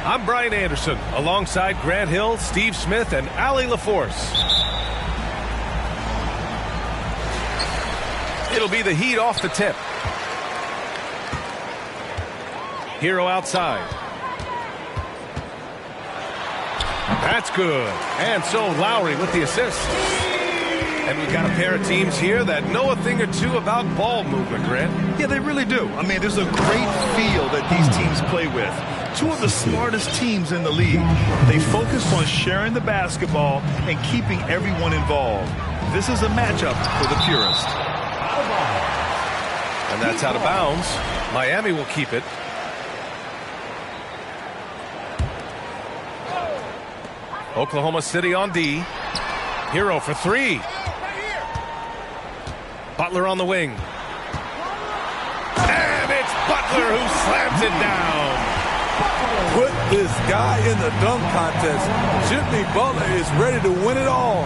I'm Brian Anderson, alongside Grant Hill, Steve Smith, and Allie LaForce. It'll be the Heat off the tip. Hero outside. That's good. And so Lowry with the assist. And we've got a pair of teams here that know a thing or two about ball movement, Grant. Yeah, they really do. I mean, there's a great feel that these teams play with. Two of the smartest teams in the league. They focus on sharing the basketball and keeping everyone involved. This is a matchup for the purist. And that's out of bounds. Miami will keep it. Oklahoma City on D. Hero for three. Butler on the wing. And it's Butler who slams it down. Put this guy in the dunk contest. Jimmy Butler is ready to win it all.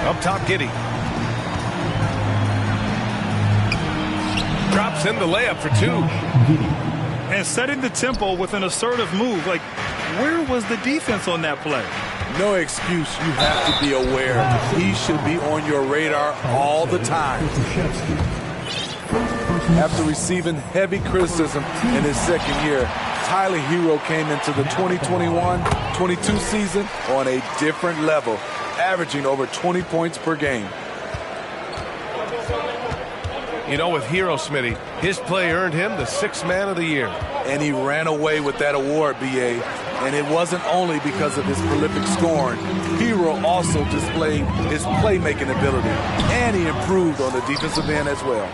Up top, Giddey. Drops in the layup for two. And setting the tempo with an assertive move. Like, where was the defense on that play? No excuse. You have to be aware. He should be on your radar all the time. After receiving heavy criticism in his second year, Tyler Hero came into the 2021-22 season on a different level, averaging over 20 points per game. You know, with Hero, Smitty, his play earned him the Sixth Man of the Year. And he ran away with that award, B.A., and it wasn't only because of his prolific scoring. Hero also displayed his playmaking ability, and he improved on the defensive end as well.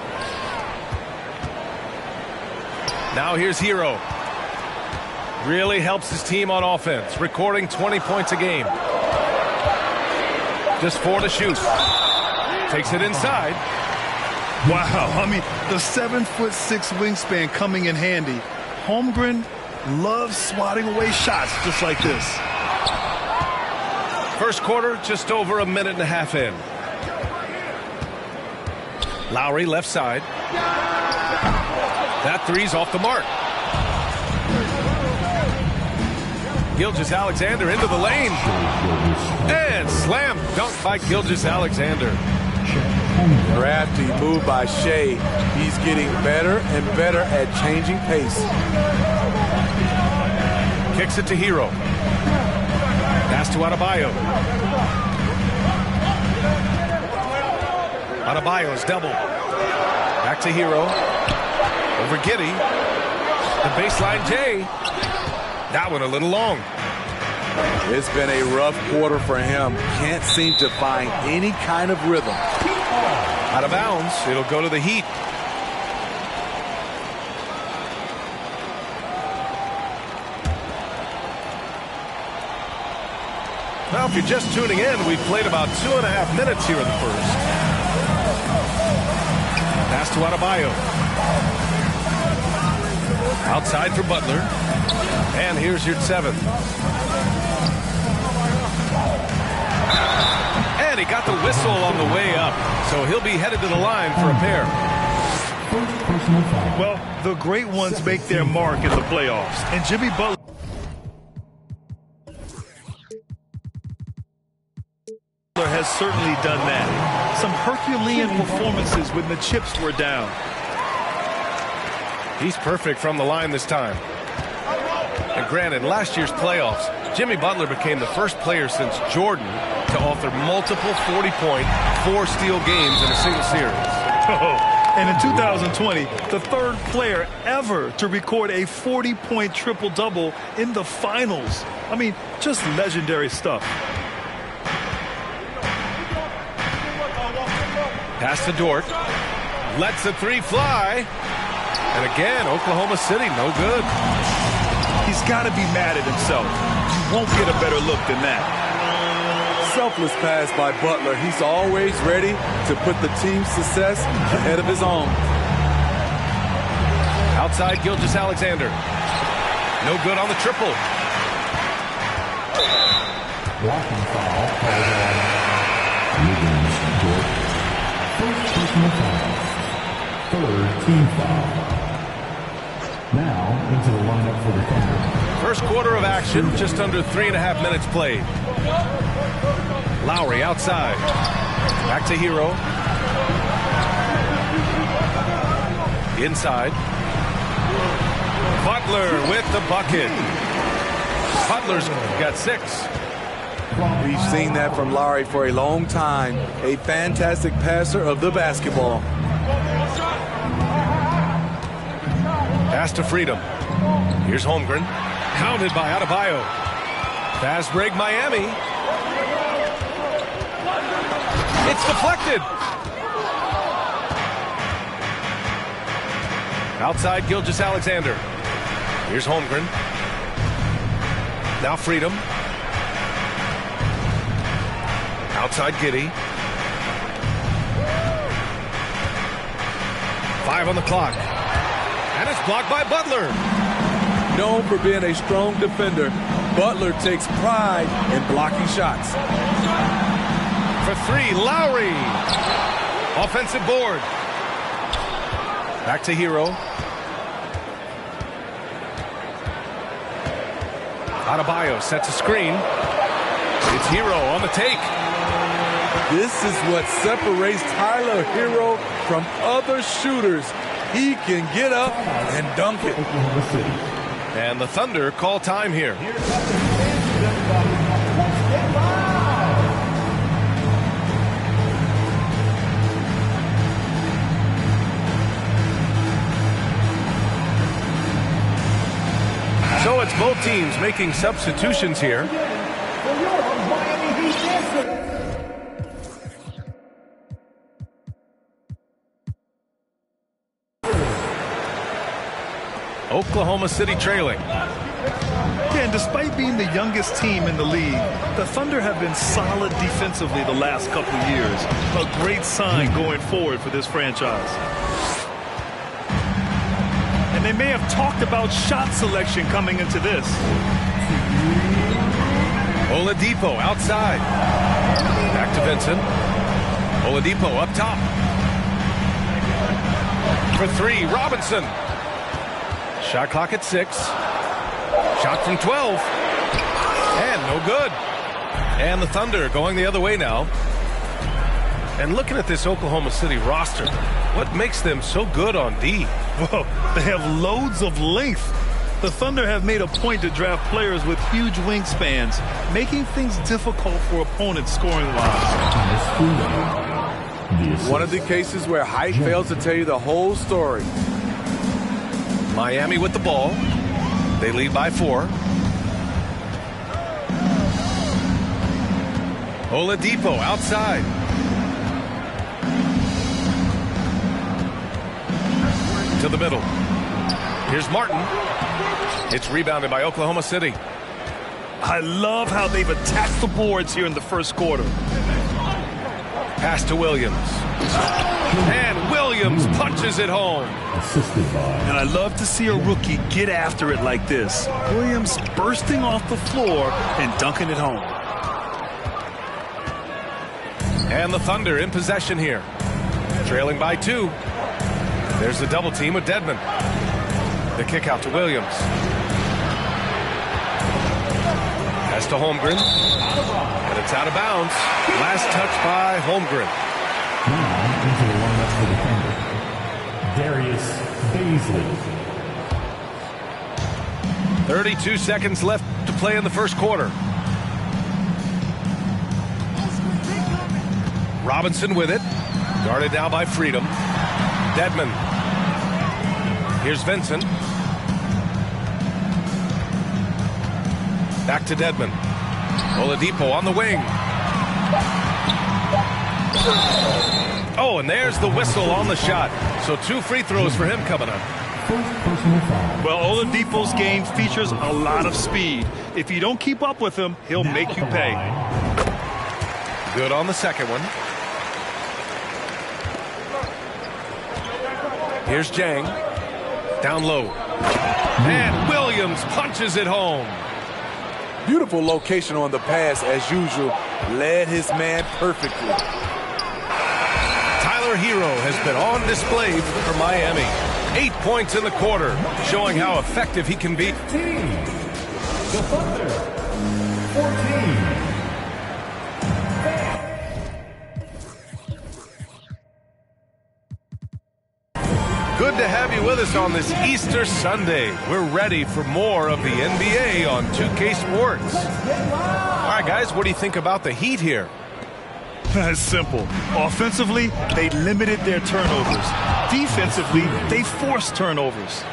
Now here's Hero. Really helps his team on offense, recording 20 points a game. Just 4 to shoot. Takes it inside. Wow, I mean, the 7'6" wingspan coming in handy. Holmgren loves swatting away shots just like this. First quarter, just over a minute and a half in. Lowry left side. That three's off the mark. Gilgeous-Alexander into the lane. And slam dunk by Gilgeous-Alexander. Crafty move by Shea. He's getting better and better at changing pace. Kicks it to Hero. Pass to Adebayo. Adebayo's double. Back to Hero. Over Giddey. The baseline J. That one a little long. It's been a rough quarter for him. Can't seem to find any kind of rhythm. Out of bounds. It'll go to the Heat. Now, if you're just tuning in, we've played about 2.5 minutes here in the first. Pass to Adebayo. Outside for Butler. And here's your 7th. And he got the whistle on the way up. So he'll be headed to the line for a pair. Well, the great ones make their mark in the playoffs. And Jimmy Butler has certainly done that. Some Herculean performances when the chips were down. He's perfect from the line this time. And granted, last year's playoffs, Jimmy Butler became the first player since Jordan to author multiple 40-point, 4-steal games in a single series. And in 2020, the third player ever to record a 40-point triple-double in the finals. I mean, just legendary stuff. Pass to Dort. Lets the three fly. And again, Oklahoma City, no good. He's got to be mad at himself. You won't get a better look than that. Selfless pass by Butler. He's always ready to put the team's success ahead of his own. Outside Gilgeous-Alexander. No good on the triple. Blocking foul called on Wiggins, Jordan. First personal foul. Third team foul. Now into the lineup for the Thunder. First quarter of action, just under 3.5 minutes played. Lowry outside. Back to Hero. Inside. Butler with the bucket. Butler's got 6. We've seen that from Lowry for a long time. A fantastic passer of the basketball. Pass to Freedom. Here's Holmgren. Counted by Adebayo. Fast break Miami. It's deflected. Outside Gilgeous-Alexander. Here's Holmgren. Now Freedom. Outside Giddey. 5 on the clock. And it's blocked by Butler. Known for being a strong defender, Butler takes pride in blocking shots. For 3, Lowry. Offensive board. Back to Hero. Adebayo sets a screen. It's Hero on the take. This is what separates Tyler Hero from other shooters. He can get up and dunk it. And the Thunder call time here. So it's both teams making substitutions here. Oklahoma City trailing. Yeah, and despite being the youngest team in the league, the Thunder have been solid defensively the last couple of years. A great sign going forward for this franchise. And they may have talked about shot selection coming into this. Oladipo outside. Back to Vincent. Oladipo up top. For 3, Robinson. Shot clock at 6. Shot from 12. And no good. And the Thunder going the other way now. And looking at this Oklahoma City roster, what makes them so good on D? Well, they have loads of length. The Thunder have made a point to draft players with huge wingspans, making things difficult for opponents scoring-wise. One of the cases where height fails to tell you the whole story. Miami with the ball. They lead by 4. Oladipo outside. To the middle. Here's Martin. It's rebounded by Oklahoma City. I love how they've attacked the boards here in the first quarter. Pass to Williams. And Williams punches it home. And I love to see a rookie get after it like this. Williams bursting off the floor and dunking it home. And the Thunder in possession here. Trailing by 2. There's the double team with Dedmon. The kick out to Williams. Pass to Holmgren. And it's out of bounds. Last touch by Holmgren. Now into the lineup for the Thunder. Darius Bazley. 32 seconds left to play in the first quarter. Robinson with it. Guarded now by Freedom. Dedmon. Here's Vincent. Back to Dedmon. Oladipo on the wing. Oh, and there's the whistle on the shot. So 2 free throws for him coming up. First personal foul. Well, Oladipo's game features a lot of speed. If you don't keep up with him, he'll make you pay. Good on the second one. Here's Jang. Down low. And Williams punches it home. Beautiful location on the pass as usual. Led his man perfectly. Tyler Hero has been on display for Miami. 8 points in the quarter, showing how effective he can be. 15. The Thunder. 14. Good to have you with us on this Easter Sunday. We're ready for more of the NBA on 2K Sports. All right, guys, what do you think about the Heat here? It's simple. Offensively, they limited their turnovers. Defensively, they forced turnovers.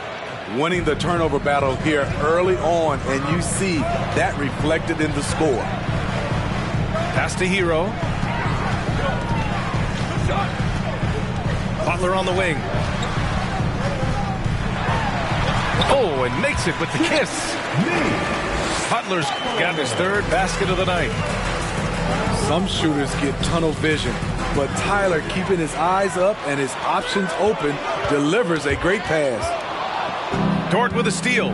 Winning the turnover battle here early on, and you see that reflected in the score. Pass to Hero. Butler on the wing. Oh, and makes it with the kiss. Butler's got his third basket of the night. Some shooters get tunnel vision, but Tyler, keeping his eyes up and his options open, delivers a great pass. Dort with a steal.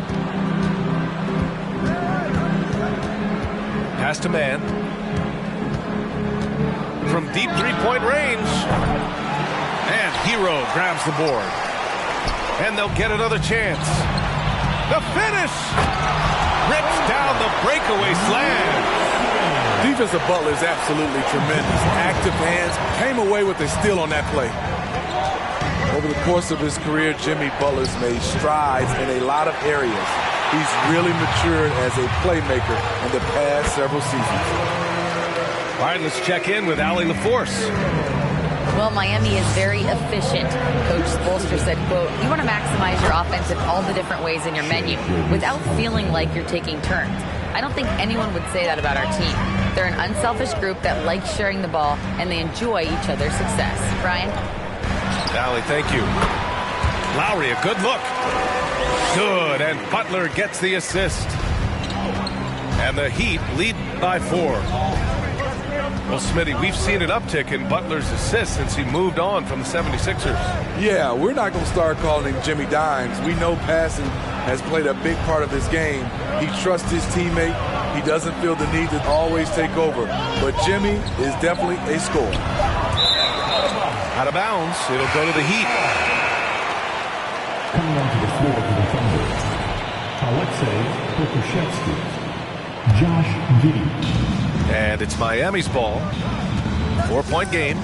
Pass to Man. From deep three-point range. And Hero grabs the board. And they'll get another chance. The finish! Rips down the breakaway slam. Defense of Butler is absolutely tremendous. Active hands, came away with a steal on that play. Over the course of his career, Jimmy Butler's made strides in a lot of areas. He's really matured as a playmaker in the past several seasons. All right, let's check in with Allie LaForce. Well, Miami is very efficient. Coach Spoelstra said, quote, "You want to maximize your offense in all the different ways in your menu without feeling like you're taking turns." I don't think anyone would say that about our team. They're an unselfish group that likes sharing the ball, and they enjoy each other's success. Brian? Allie, thank you. Lowry, a good look. Good, and Butler gets the assist. And the Heat lead by 4. Well, Smitty, we've seen an uptick in Butler's assists since he moved on from the 76ers. Yeah, we're not going to start calling him Jimmy Dimes. We know passing has played a big part of his game. He trusts his teammate. He doesn't feel the need to always take over. But Jimmy is definitely a scorer. Out of bounds, it'll go to the Heat. Coming onto the floor for the Thunder, Alexei Pokusevski, Josh Giddey. And it's Miami's ball. 4-point game.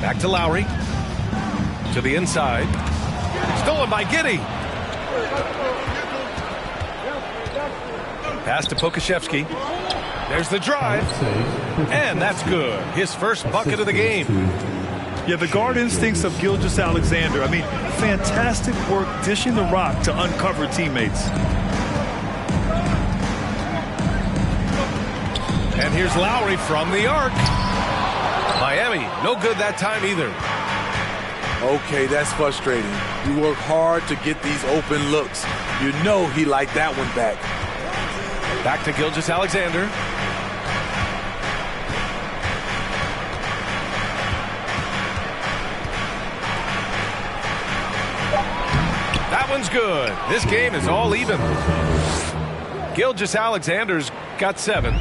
Back to Lowry. To the inside. Stolen by Giddey. Pass to Pokusevski. There's the drive. And that's good. His first bucket of the game. Yeah, the guard instincts of Gilgeous-Alexander. I mean, fantastic work dishing the rock to uncover teammates. And here's Lowry from the arc. Miami, no good that time either. Okay, that's frustrating. You work hard to get these open looks. You know he liked that one back. Back to Gilgeous-Alexander. That one's good. This game is all even. Gilgeous-Alexander's got 7.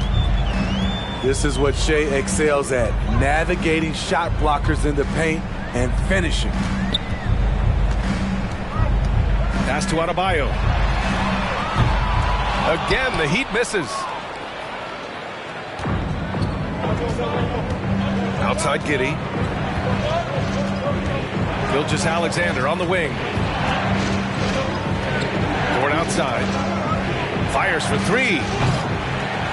This is what Shea excels at, navigating shot blockers in the paint and finishing. Pass to Adebayo. Again, the Heat misses. Outside Giddey. Gilgeous-Alexander on the wing. Dort outside. Fires for 3.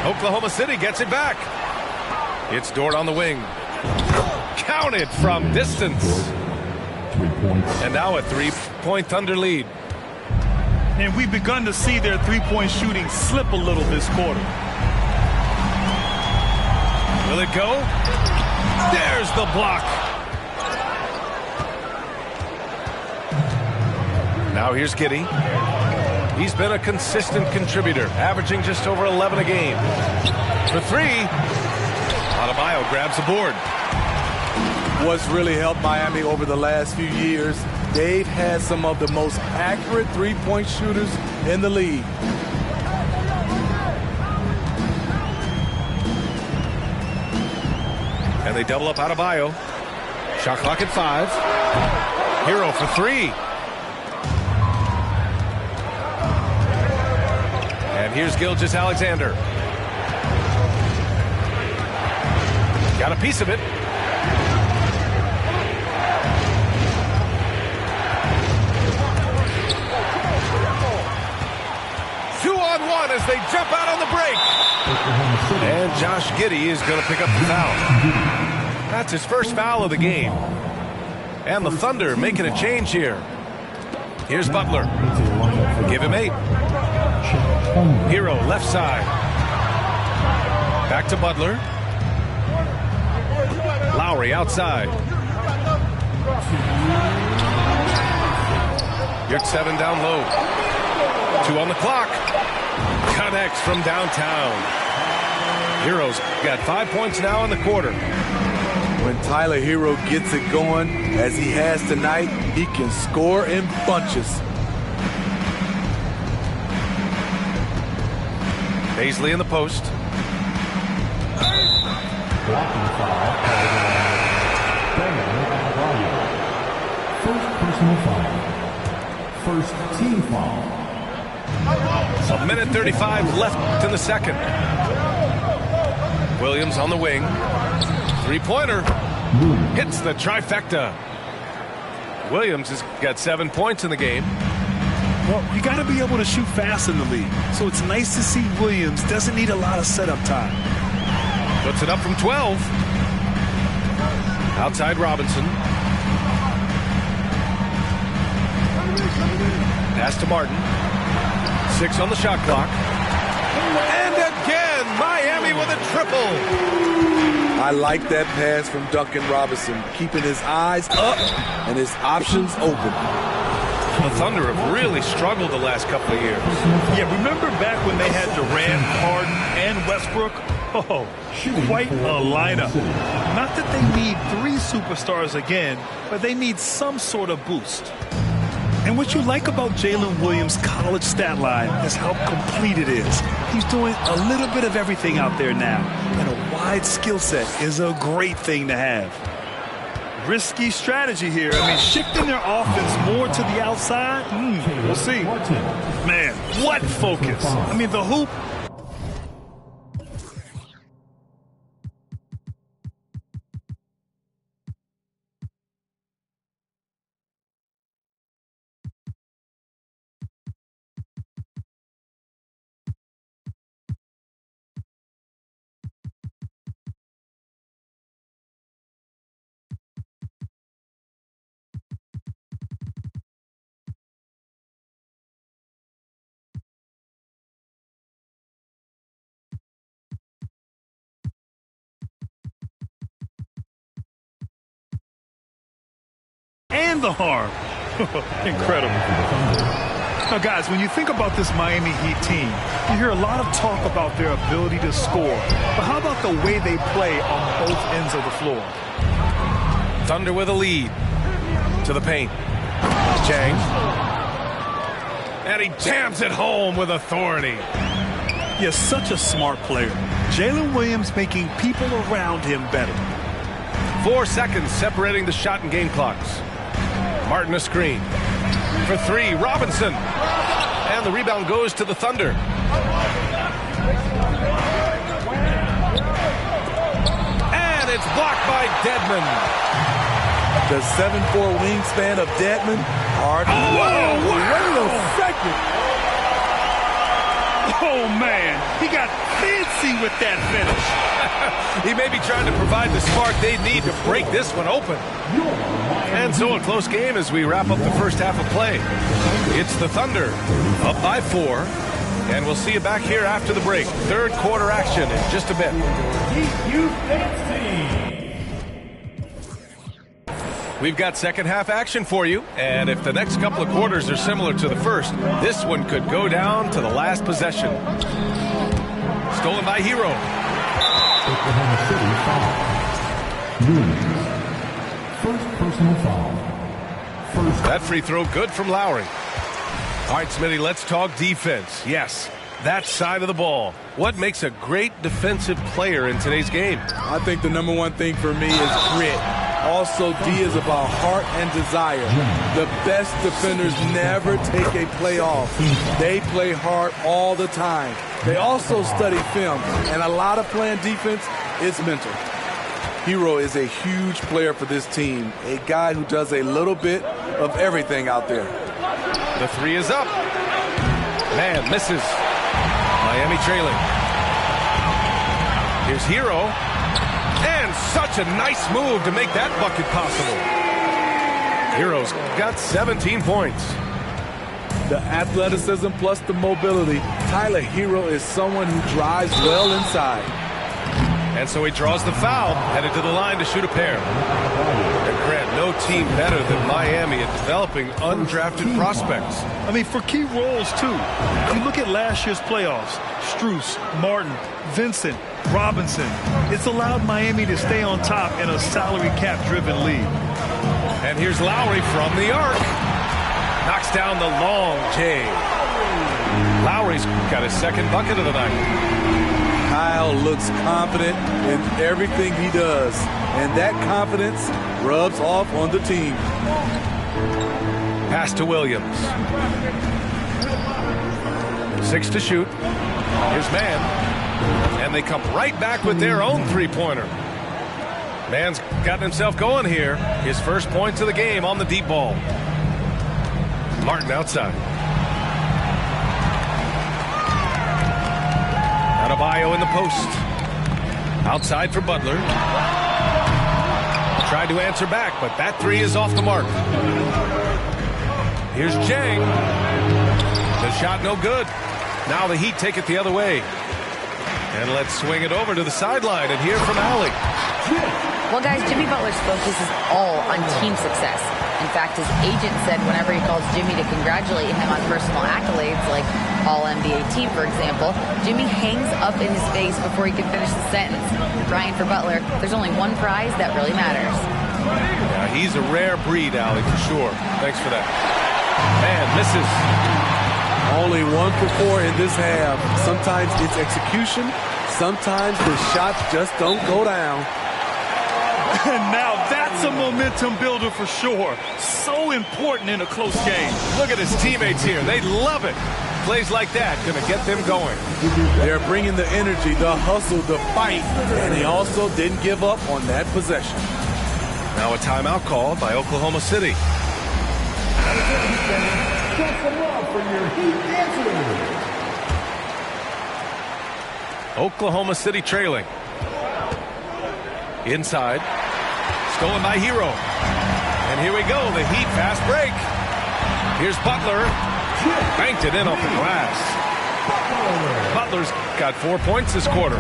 Oklahoma City gets it back. It's Dort on the wing. Counted from distance. 3 points. And now a 3-point Thunder lead. And we've begun to see their three-point shooting slip a little this quarter. Will it go? There's the block. Now here's Giddey. He's been a consistent contributor, averaging just over 11 a game. For three, Adebayo grabs the board. What's really helped Miami over the last few years, they've had some of the most accurate three-point shooters in the league. And they double up Adebayo. Shot clock at 5. Hero for three. And here's Gilgeous-Alexander. Got a piece of it. Two-on-one as they jump out on the break. And Josh Giddey is going to pick up the foul. That's his first foul of the game. And the Thunder making a change here. Here's Butler. Give him 8. Hero left side. Back to Butler. Lowry outside. You're at 7 down low. 2 on the clock. Connects from downtown. Hero's got 5 points now in the quarter. When Tyler Hero gets it going, as he has tonight, he can score in bunches. Paisley in the post. Blocking foul. First personal foul. First team foul. A minute 35 left in the second. Williams on the wing. Three-pointer. Hits the trifecta. Williams has got 7 points in the game. Well, you got to be able to shoot fast in the league. So it's nice to see Williams doesn't need a lot of setup time. Puts it up from 12. Outside Robinson. Pass to Martin. 6 on the shot clock. And again, Miami with a triple. I like that pass from Duncan Robinson, keeping his eyes up and his options open. The Thunder have really struggled the last couple of years. Yeah, remember back when they had Durant, Harden, and Westbrook? Oh, quite a lineup. Not that they need 3 superstars again, but they need some sort of boost. And what you like about Jalen Williams' college stat line is how complete it is. He's doing a little bit of everything out there now, and a wide skill set is a great thing to have. Risky strategy here. I mean, shifting their offense more to the outside, we'll see. Man, what focus. I mean, the hoop. And the harm. Incredible. Now, guys, when you think about this Miami Heat team, you hear a lot of talk about their ability to score. But how about the way they play on both ends of the floor? Thunder with a lead. To the paint. Chang. And he jams it home with authority. Yes, such a smart player. Jalen Williams making people around him better. 4 seconds separating the shot and game clocks. Martin a screen. For 3, Robinson. And the rebound goes to the Thunder. And it's blocked by Dedmon. The 7'4" wingspan of Dedmon. Hard. Whoa, wait a second. Oh, man. He got fancy with that finish. He may be trying to provide the spark they need to break this one open. And so a close game as we wrap up the first half of play. It's the Thunder up by 4. And we'll see you back here after the break. Third quarter action in just a bit. We've got second half action for you, and if the next couple of quarters are similar to the first, this one could go down to the last possession. Stolen by Hero. Oklahoma City foul. Nunes. First personal foul. That free throw good from Lowry. All right, Smitty, let's talk defense. Yes, that side of the ball. What makes a great defensive player in today's game? I think the number one thing for me is grit. Also, D is about heart and desire. The best defenders never take a play off. They play hard all the time. They also study film, and a lot of playing defense is mental. Hero is a huge player for this team, a guy who does a little bit of everything out there. The three is up. Man, misses. Miami trailing. Here's Hero. And such a nice move to make that bucket possible. Hero's got 17 points. The athleticism plus the mobility. Tyler Hero is someone who drives well inside. And so he draws the foul, headed to the line to shoot a pair. And Grant, no team better than Miami at developing undrafted prospects. I mean, for key roles, too. If you look at last year's playoffs, Strus, Martin, Vincent, Robinson, it's allowed Miami to stay on top in a salary cap-driven league. And here's Lowry from the arc. Knocks down the long J. Lowry's got his second bucket of the night. Kyle looks confident in everything he does, and that confidence rubs off on the team. Pass to Williams. 6 to shoot. Here's Mann. And they come right back with their own three-pointer. Mann's gotten himself going here. His first points of the game on the deep ball. Martin outside. Adebayo in the post. Outside for Butler. Tried to answer back, but that three is off the mark. Here's Jang. The shot no good. Now the Heat take it the other way. And let's swing it over to the sideline and hear from Allie. Well, guys, Jimmy Butler's focus is all on team success. In fact, his agent said whenever he calls Jimmy to congratulate him on personal accolades, like All-NBA team, for example, Jimmy hangs up in his face before he can finish the sentence. Ryan, for Butler, there's only one prize that really matters. Yeah, he's a rare breed, Allie, for sure. Thanks for that. Man, misses. Only 1 for 4 in this half. Sometimes it's execution. Sometimes the shots just don't go down. And now that's a momentum builder for sure. So important in a close game. Look at his teammates here. They love it. Plays like that going to get them going. They're bringing the energy, the hustle, the fight, and they also didn't give up on that possession. Now a timeout called by Oklahoma City. Oklahoma City trailing. Inside. Stolen by Hero. And here we go, the Heat fast break. Here's Butler. Banked it in off the glass. Butler's got 4 points this quarter.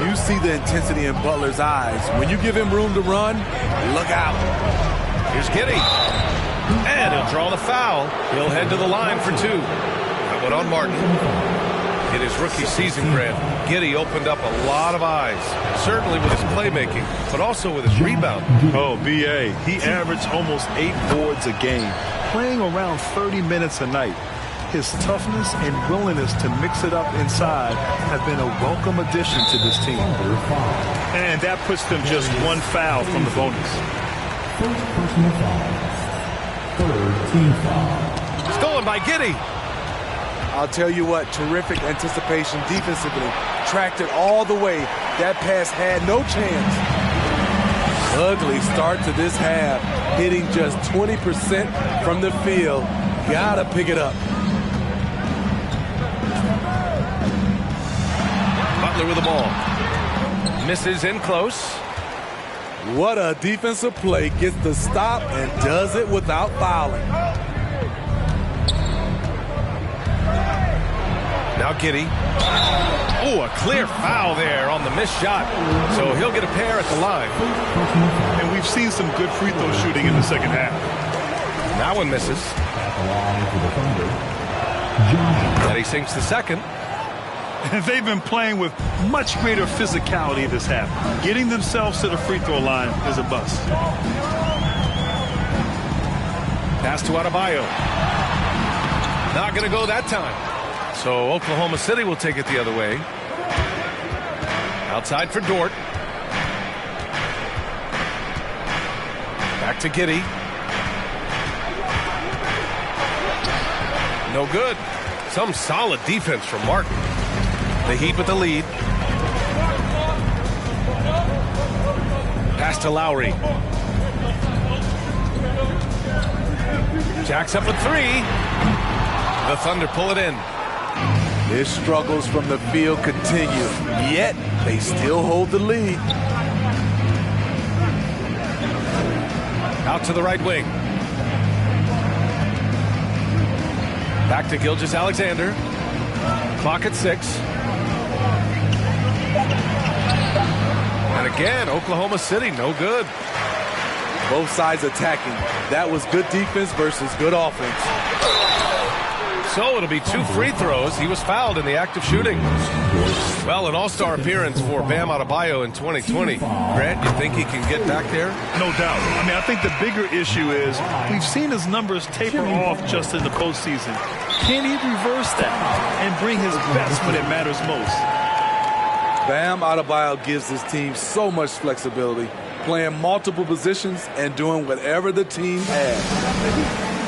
You see the intensity in Butler's eyes. When you give him room to run, look out. Here's Giddey. And he'll draw the foul. He'll head to the line for 2. That one on Martin. In his rookie season, Grant, Giddey opened up a lot of eyes, certainly with his playmaking, but also with his rebound. Oh, B.A., he averaged almost 8 boards a game, playing around 30 minutes a night. His toughness and willingness to mix it up inside have been a welcome addition to this team. And that puts them just 1 foul from the bonus. First personal foul. Third team foul. Stolen by Giddey. I'll tell you what, terrific anticipation defensively. Tracked it all the way. That pass had no chance. Ugly start to this half. Hitting just 20% from the field. Gotta pick it up. Butler with the ball. Misses in close. What a defensive play. Gets the stop and does it without fouling. Now Giddey. Oh, a clear foul there on the missed shot. So he'll get a pair at the line. And we've seen some good free throw shooting in the second half. That one misses. Giddey sinks the second. And they've been playing with much greater physicality this half. Getting themselves to the free throw line is a bust. Pass to Adebayo. Not going to go that time. So Oklahoma City will take it the other way. Outside for Dort. Back to Giddey. No good. Some solid defense from Martin. The Heat with the lead. Pass to Lowry. Jacks up with 3. The Thunder pull it in. Their struggles from the field continue, yet they still hold the lead. Out to the right wing. Back to Gilgeous-Alexander. Clock at 6. And again, Oklahoma City, no good. Both sides attacking. That was good defense versus good offense. So it'll be 2 free throws. He was fouled in the act of shooting. Well, an all-star appearance for Bam Adebayo in 2020. Grant, you think he can get back there? No doubt. I mean, I think the bigger issue is we've seen his numbers taper off just in the postseason. Can he reverse that and bring his best when it matters most? Bam Adebayo gives his team so much flexibility, playing multiple positions and doing whatever the team has.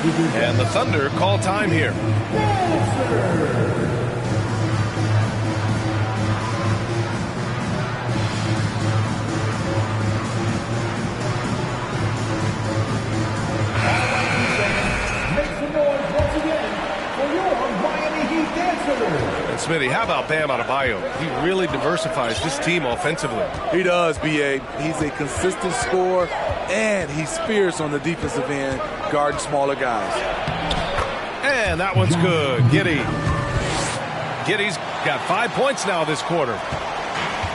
And the Thunder call time here. And Smitty, how about Bam Adebayo? He really diversifies this team offensively. He does, B.A. He's a consistent scorer, and he's fierce on the defensive end, guarding smaller guys. And that one's good. Giddey's got 5 points now this quarter.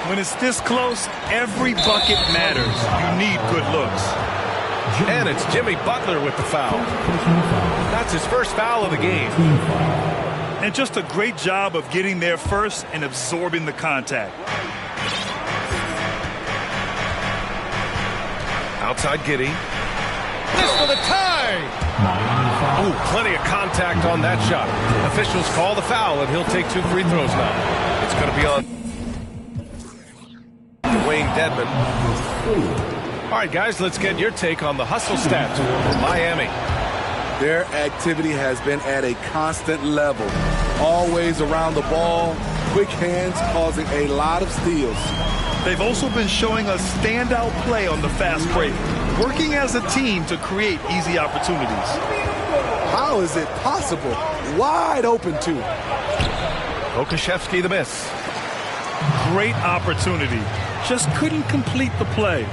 When it's this close, every bucket matters. You need good looks. And it's Jimmy Butler with the foul. That's his first foul of the game. And just a great job of getting there first and absorbing the contact. Outside Giddey. This for the tie! Ooh, plenty of contact on that shot. Officials call the foul, and he'll take 2 free throws now. It's going to be on Dwayne Dedmon. All right, guys, let's get your take on the hustle stats for Miami. Their activity has been at a constant level. Always around the ball, quick hands causing a lot of steals. They've also been showing us standout play on the fast break, working as a team to create easy opportunities. How is it possible? Wide open, too. Okashevsky the miss. Great opportunity. Just couldn't complete the play.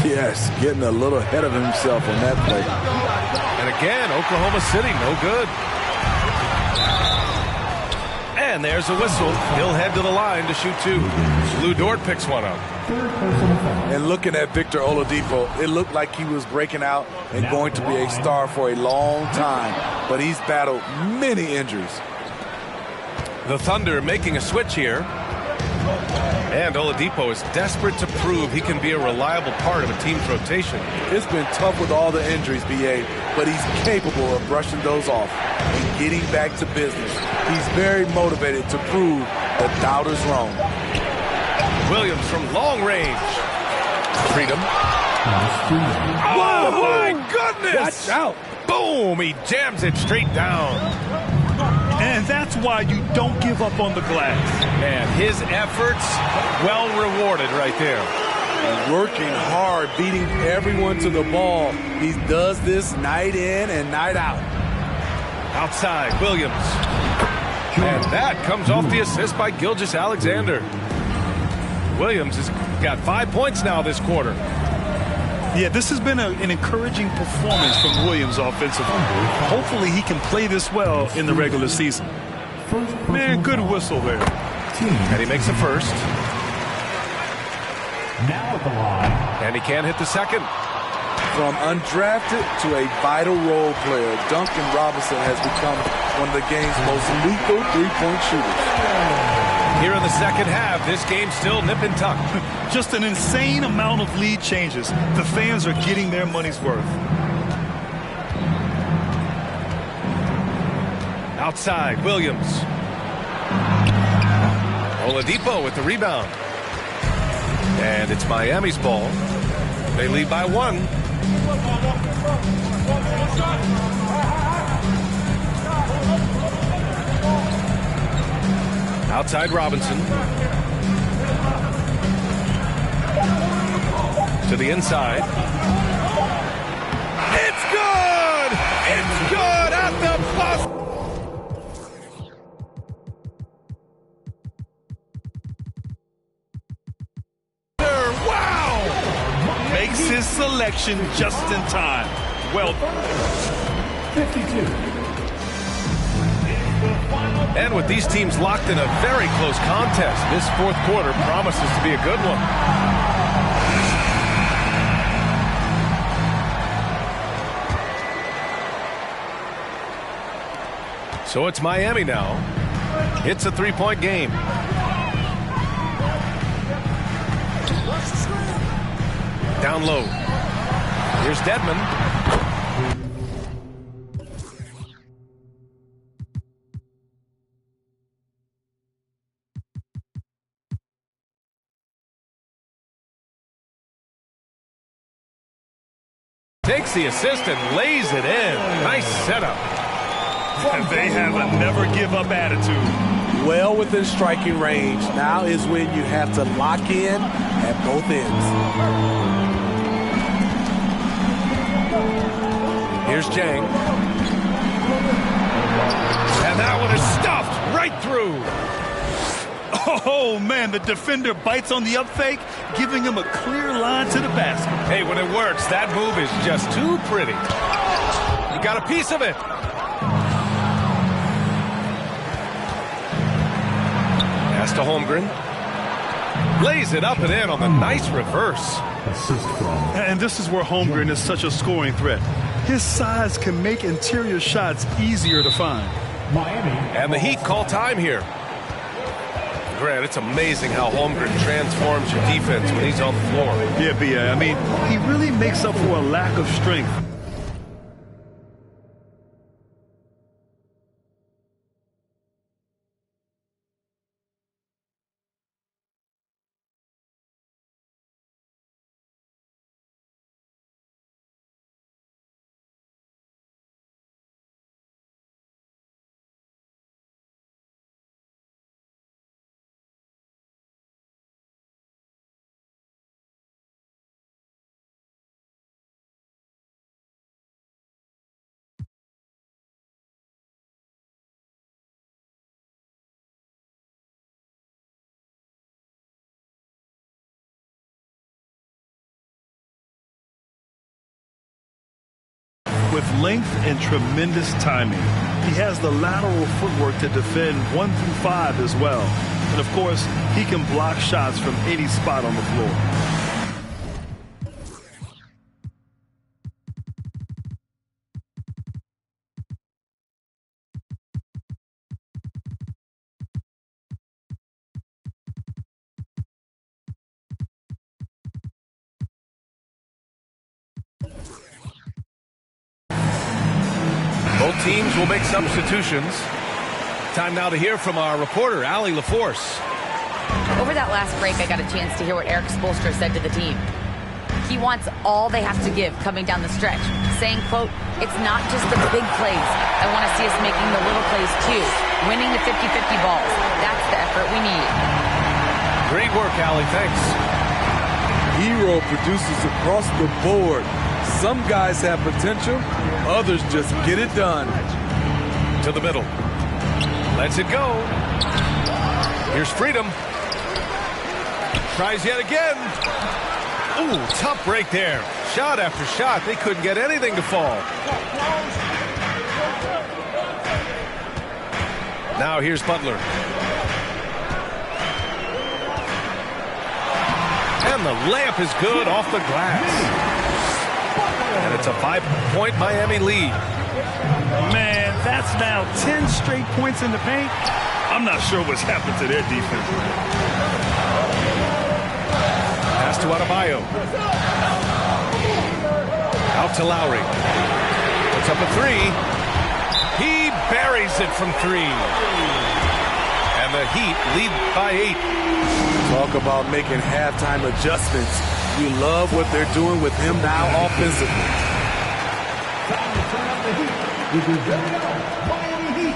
Yes, getting a little ahead of himself on that play. And again, Oklahoma City, no good. And there's a whistle. He'll head to the line to shoot 2. Lou Dort picks one up. And looking at Victor Oladipo, it looked like he was breaking out and going to be a star for a long time. But he's battled many injuries. The Thunder making a switch here. And Oladipo is desperate to prove he can be a reliable part of a team's rotation. It's been tough with all the injuries, B.A., but he's capable of brushing those off and getting back to business. He's very motivated to prove the doubters wrong. Williams from long range. Freedom. Oh, my goodness! Watch out. Boom! He jams it straight down. And that's why you don't give up on the glass. And his efforts, well rewarded right there. Working hard, beating everyone to the ball. He does this night in and night out. Outside, Williams. And that comes off the assist by Gilgeous-Alexander. Williams has got 5 points now this quarter. Yeah, this has been an encouraging performance from Williams offensively. Hopefully he can play this well in the regular season. Man, good whistle there. And he makes the first. Now at the line. And he can't hit the second. From undrafted to a vital role player, Duncan Robinson has become one of the game's most lethal three-point shooters. Here in the second half, this game's still nip and tuck. Just an insane amount of lead changes. The fans are getting their money's worth. Outside, Williams. Oladipo with the rebound. And it's Miami's ball. They lead by 1. Outside Robinson. To the inside. It's good! It's good at the buzzer! Makes his selection just in time. Well, 52. And with these teams locked in a very close contest, this fourth quarter promises to be a good one. So it's Miami now. It's a three-point game. Down low. Here's Dedmon. Takes the assist and lays it in. Nice setup. they have a never-give-up attitude. Well within striking range. Now is when you have to lock in at both ends. Here's Jang. And that one is stuffed right through. Oh, man, the defender bites on the up fake, giving him a clear line to the basket. Hey, when it works, that move is just too pretty. You got a piece of it. Pass to Holmgren. Lays it up and in on the nice reverse. Assist from. And this is where Holmgren is such a scoring threat. His size can make interior shots easier to find. Miami. And the Heat call time here. Grant, it's amazing how Holmgren transforms your defense when he's on the floor. Yeah, B.A. I mean, he really makes up for a lack of strength. With length and tremendous timing. He has the lateral footwork to defend 1 through 5 as well. And of course, he can block shots from any spot on the floor. Both teams will make substitutions. Time now to hear from our reporter, Allie LaForce. Over that last break, I got a chance to hear what Erik Spoelstra said to the team. He wants all they have to give coming down the stretch, saying, quote, "It's not just the big plays. I want to see us making the little plays too, winning the 50-50 balls. That's the effort we need." Great work, Allie. Thanks. Hero produces across the board. Some guys have potential, others just get it done. To the middle. Lets it go. Here's Freedom. Tries yet again. Ooh, tough break there. Shot after shot. They couldn't get anything to fall. Now here's Butler. And the layup is good off the glass. And it's a 5-point Miami lead. Man, that's now 10 straight points in the paint. I'm not sure what's happened to their defense. Pass to Adebayo. Out to Lowry. Puts up a three. He buries it from three. And the Heat lead by 8. Talk about making halftime adjustments. You love what they're doing with him now offensively.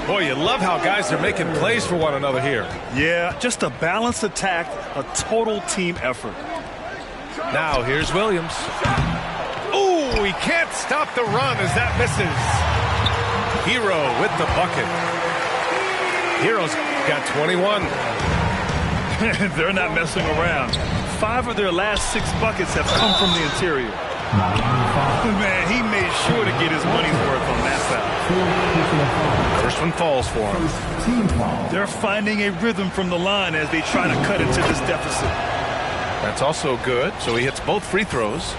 Boy, you love how guys are making plays for one another here. Yeah, just a balanced attack, a total team effort. Now here's Williams. Ooh, he can't stop the run as that misses. Hero with the bucket. Hero's got 21. They're not messing around. 5 of their last 6 buckets have come from the interior. Man, he made sure to get his money's worth on that foul. First one falls for him. They're finding a rhythm from the line as they try to cut into this deficit. That's also good, so he hits both free throws.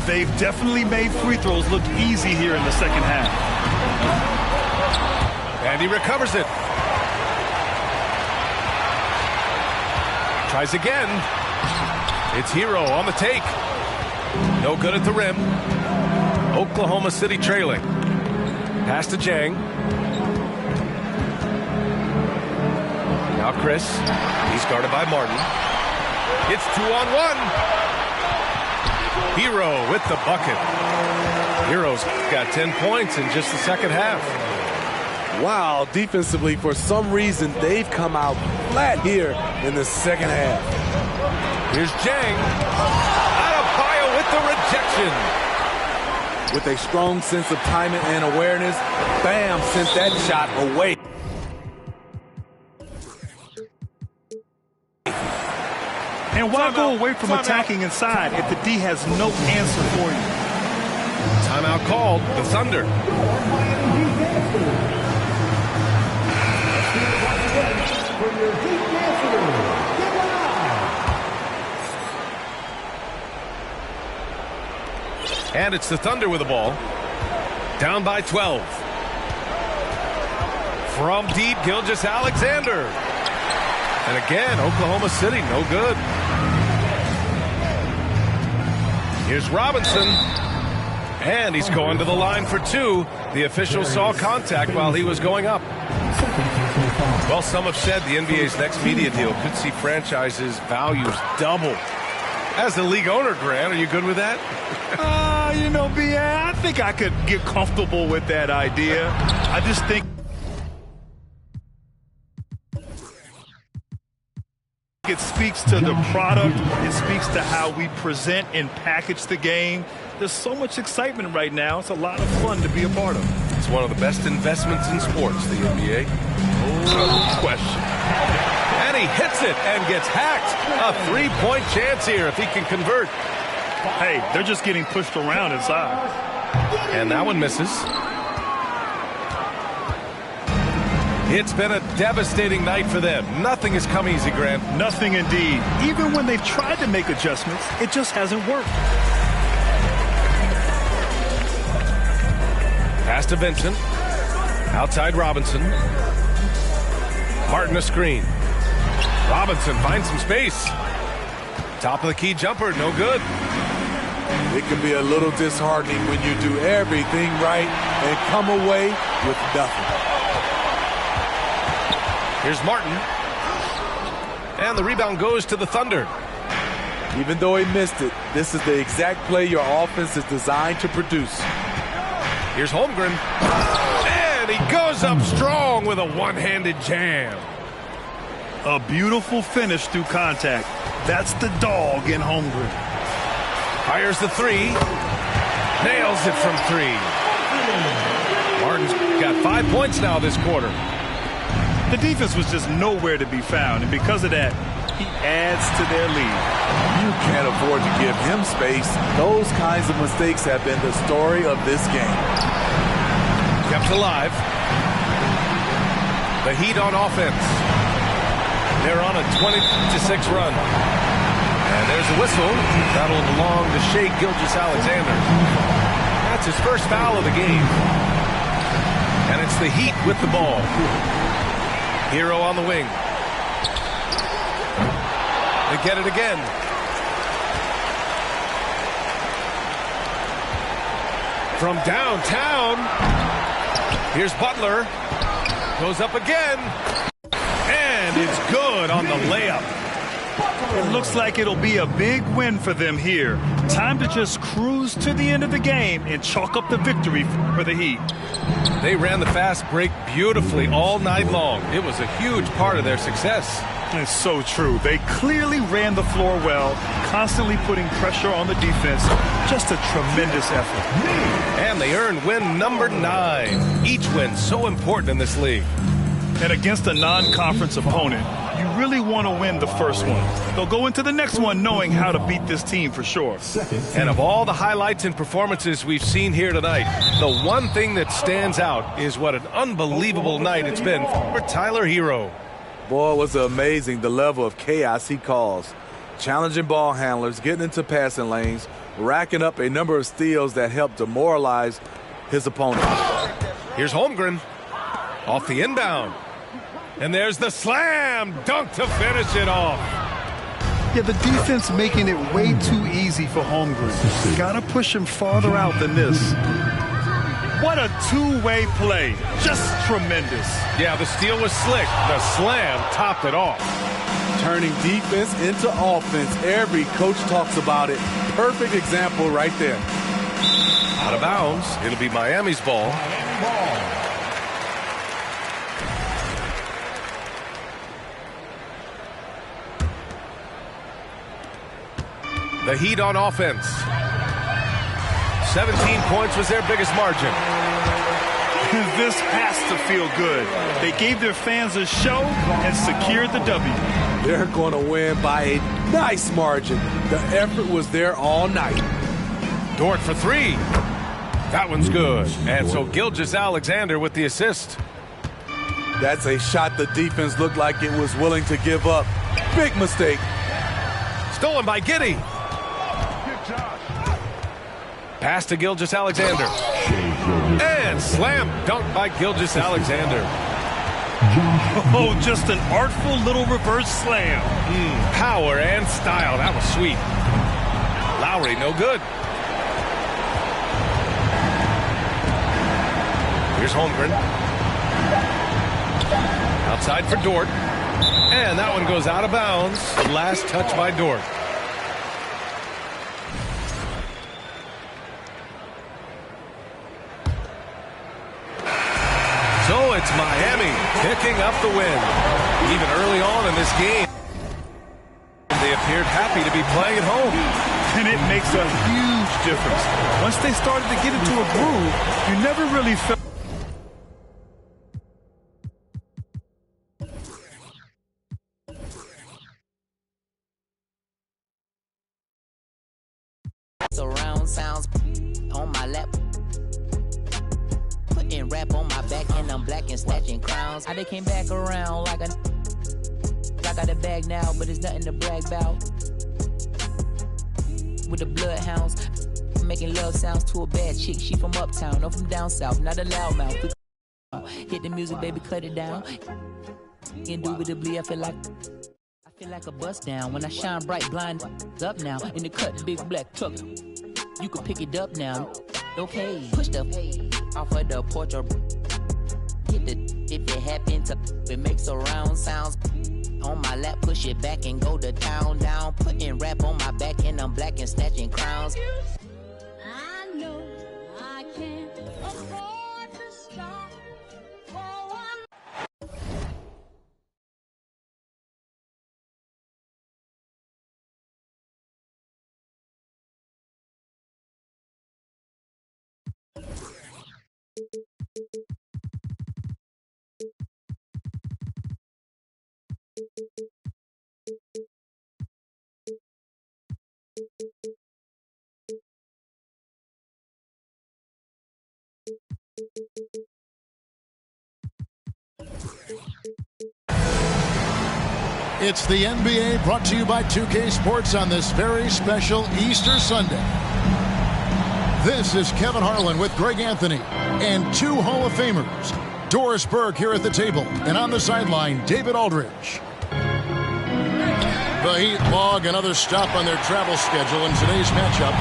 They've definitely made free throws look easy here in the second half. And he recovers it. Tries again. It's Hero on the take. No good at the rim. Oklahoma City trailing. Pass to Jang. Now Chris. He's guarded by Martin. It's 2-on-1. Hero with the bucket. Hero's got 10 points in just the second half. Wow, defensively, for some reason, they've come out flat here in the second half. Here's Jang. Adebayo with the rejection. With a strong sense of timing and awareness, Bam sent that shot away. And why go away from attacking inside if the D has no answer for you? Timeout called. The Thunder. And it's the Thunder with the ball. Down by 12. From deep, Gilgeous-Alexander. And again, Oklahoma City, no good. Here's Robinson. And he's going to the line for 2. The official saw contact while he was going up. Well, some have said the NBA's next media deal could see franchises' values double. As the league owner, Grant, are you good with that? You know, B.A., I think I could get comfortable with that idea. I just think it speaks to the product. It speaks to how we present and package the game. There's so much excitement right now. It's a lot of fun to be a part of. It's one of the best investments in sports, the NBA. No question. And he hits it and gets hacked. A 3-point chance here if he can convert. Hey, they're just getting pushed around inside. And that one misses. It's been a devastating night for them. Nothing has come easy, Grant. Nothing indeed. Even when they've tried to make adjustments, it just hasn't worked. Pass to Vincent. Outside Robinson. Martin a screen. Robinson finds some space. Top of the key jumper, no good. It can be a little disheartening when you do everything right and come away with nothing. Here's Martin. And the rebound goes to the Thunder. Even though he missed it, this is the exact play your offense is designed to produce. Here's Holmgren. And he goes up strong with a one-handed jam. A beautiful finish through contact. That's the dog in Holmgren. Fires the 3. Nails it from 3. Martin's got 5 points now this quarter. The defense was just nowhere to be found, and because of that, he adds to their lead. You can't afford to give him space. Those kinds of mistakes have been the story of this game. Kept alive. The Heat on offense. They're on a 20-6 run. And there's a whistle. That'll belong to Shai Gilgeous-Alexander. That's his first foul of the game. And it's the Heat with the ball. Hero on the wing. They get it again. From downtown, here's Butler. Goes up again. And it's good on the layup. It looks like it'll be a big win for them here. Time to just cruise to the end of the game and chalk up the victory for the Heat. They ran the fast break beautifully all night long. It was a huge part of their success. It's so true. They clearly ran the floor well, constantly putting pressure on the defense. Just a tremendous effort. And they earned win number 9. Each win so important in this league. And against a non-conference opponent, you really want to win the first one. They'll go into the next one knowing how to beat this team for sure. And of all the highlights and performances we've seen here tonight, the one thing that stands out is what an unbelievable night it's been for Tyler Hero. Boy, was it amazing the level of chaos he caused. Challenging ball handlers, getting into passing lanes, racking up a number of steals that helped demoralize his opponent. Here's Holmgren off the inbound. And there's the slam dunk to finish it off. Yeah, the defense making it way too easy for Holmgren. Got to push him farther out than this. What a two-way play. Just tremendous. Yeah, the steal was slick. The slam topped it off. Turning defense into offense. Every coach talks about it. Perfect example right there. Out of bounds. It'll be Miami's ball. The Heat on offense. 17 points was their biggest margin. This has to feel good. They gave their fans a show and secured the W. They're going to win by a nice margin. The effort was there all night. Dort for 3. That one's good. And so Gilgeous-Alexander with the assist. That's a shot the defense looked like it was willing to give up. Big mistake. Stolen by Giddey. Pass to Gilgeous-Alexander. And slam dunk by Gilgeous-Alexander. Oh, just an artful little reverse slam. Power and style. That was sweet. Lowry, no good. Here's Holmgren. Outside for Dort. And that one goes out of bounds. The last touch by Dort. So it's Miami picking up the win. Even early on in this game, they appeared happy to be playing at home. And it makes a huge difference. Once they started to get into a groove, you never really felt. Surround sounds on my lap. Putting rap on my back and I'm black and snatching crowns. I came back around like I got a bag now, but it's nothing to brag about. With the bloodhounds, making love sounds to a bad chick. She from uptown, no from down south, not a loudmouth. Hit the music, baby, cut it down. Indubitably, I feel like a bust down when I shine bright, blind up now in the cut, big black truck. You can pick it up now. Okay, push the off of the porch or get the if it happen to it makes surround sounds on my lap. Push it back and go to town down. Putting rap on my back and I'm black and snatching crowns. I know I can't afford to stop for one. It's the NBA brought to you by 2K Sports on this very special Easter Sunday. This is Kevin Harlan with Greg Anthony and two Hall of Famers. Doris Burke here at the table, and on the sideline, David Aldridge. The Heat log another stop on their travel schedule in today's matchup.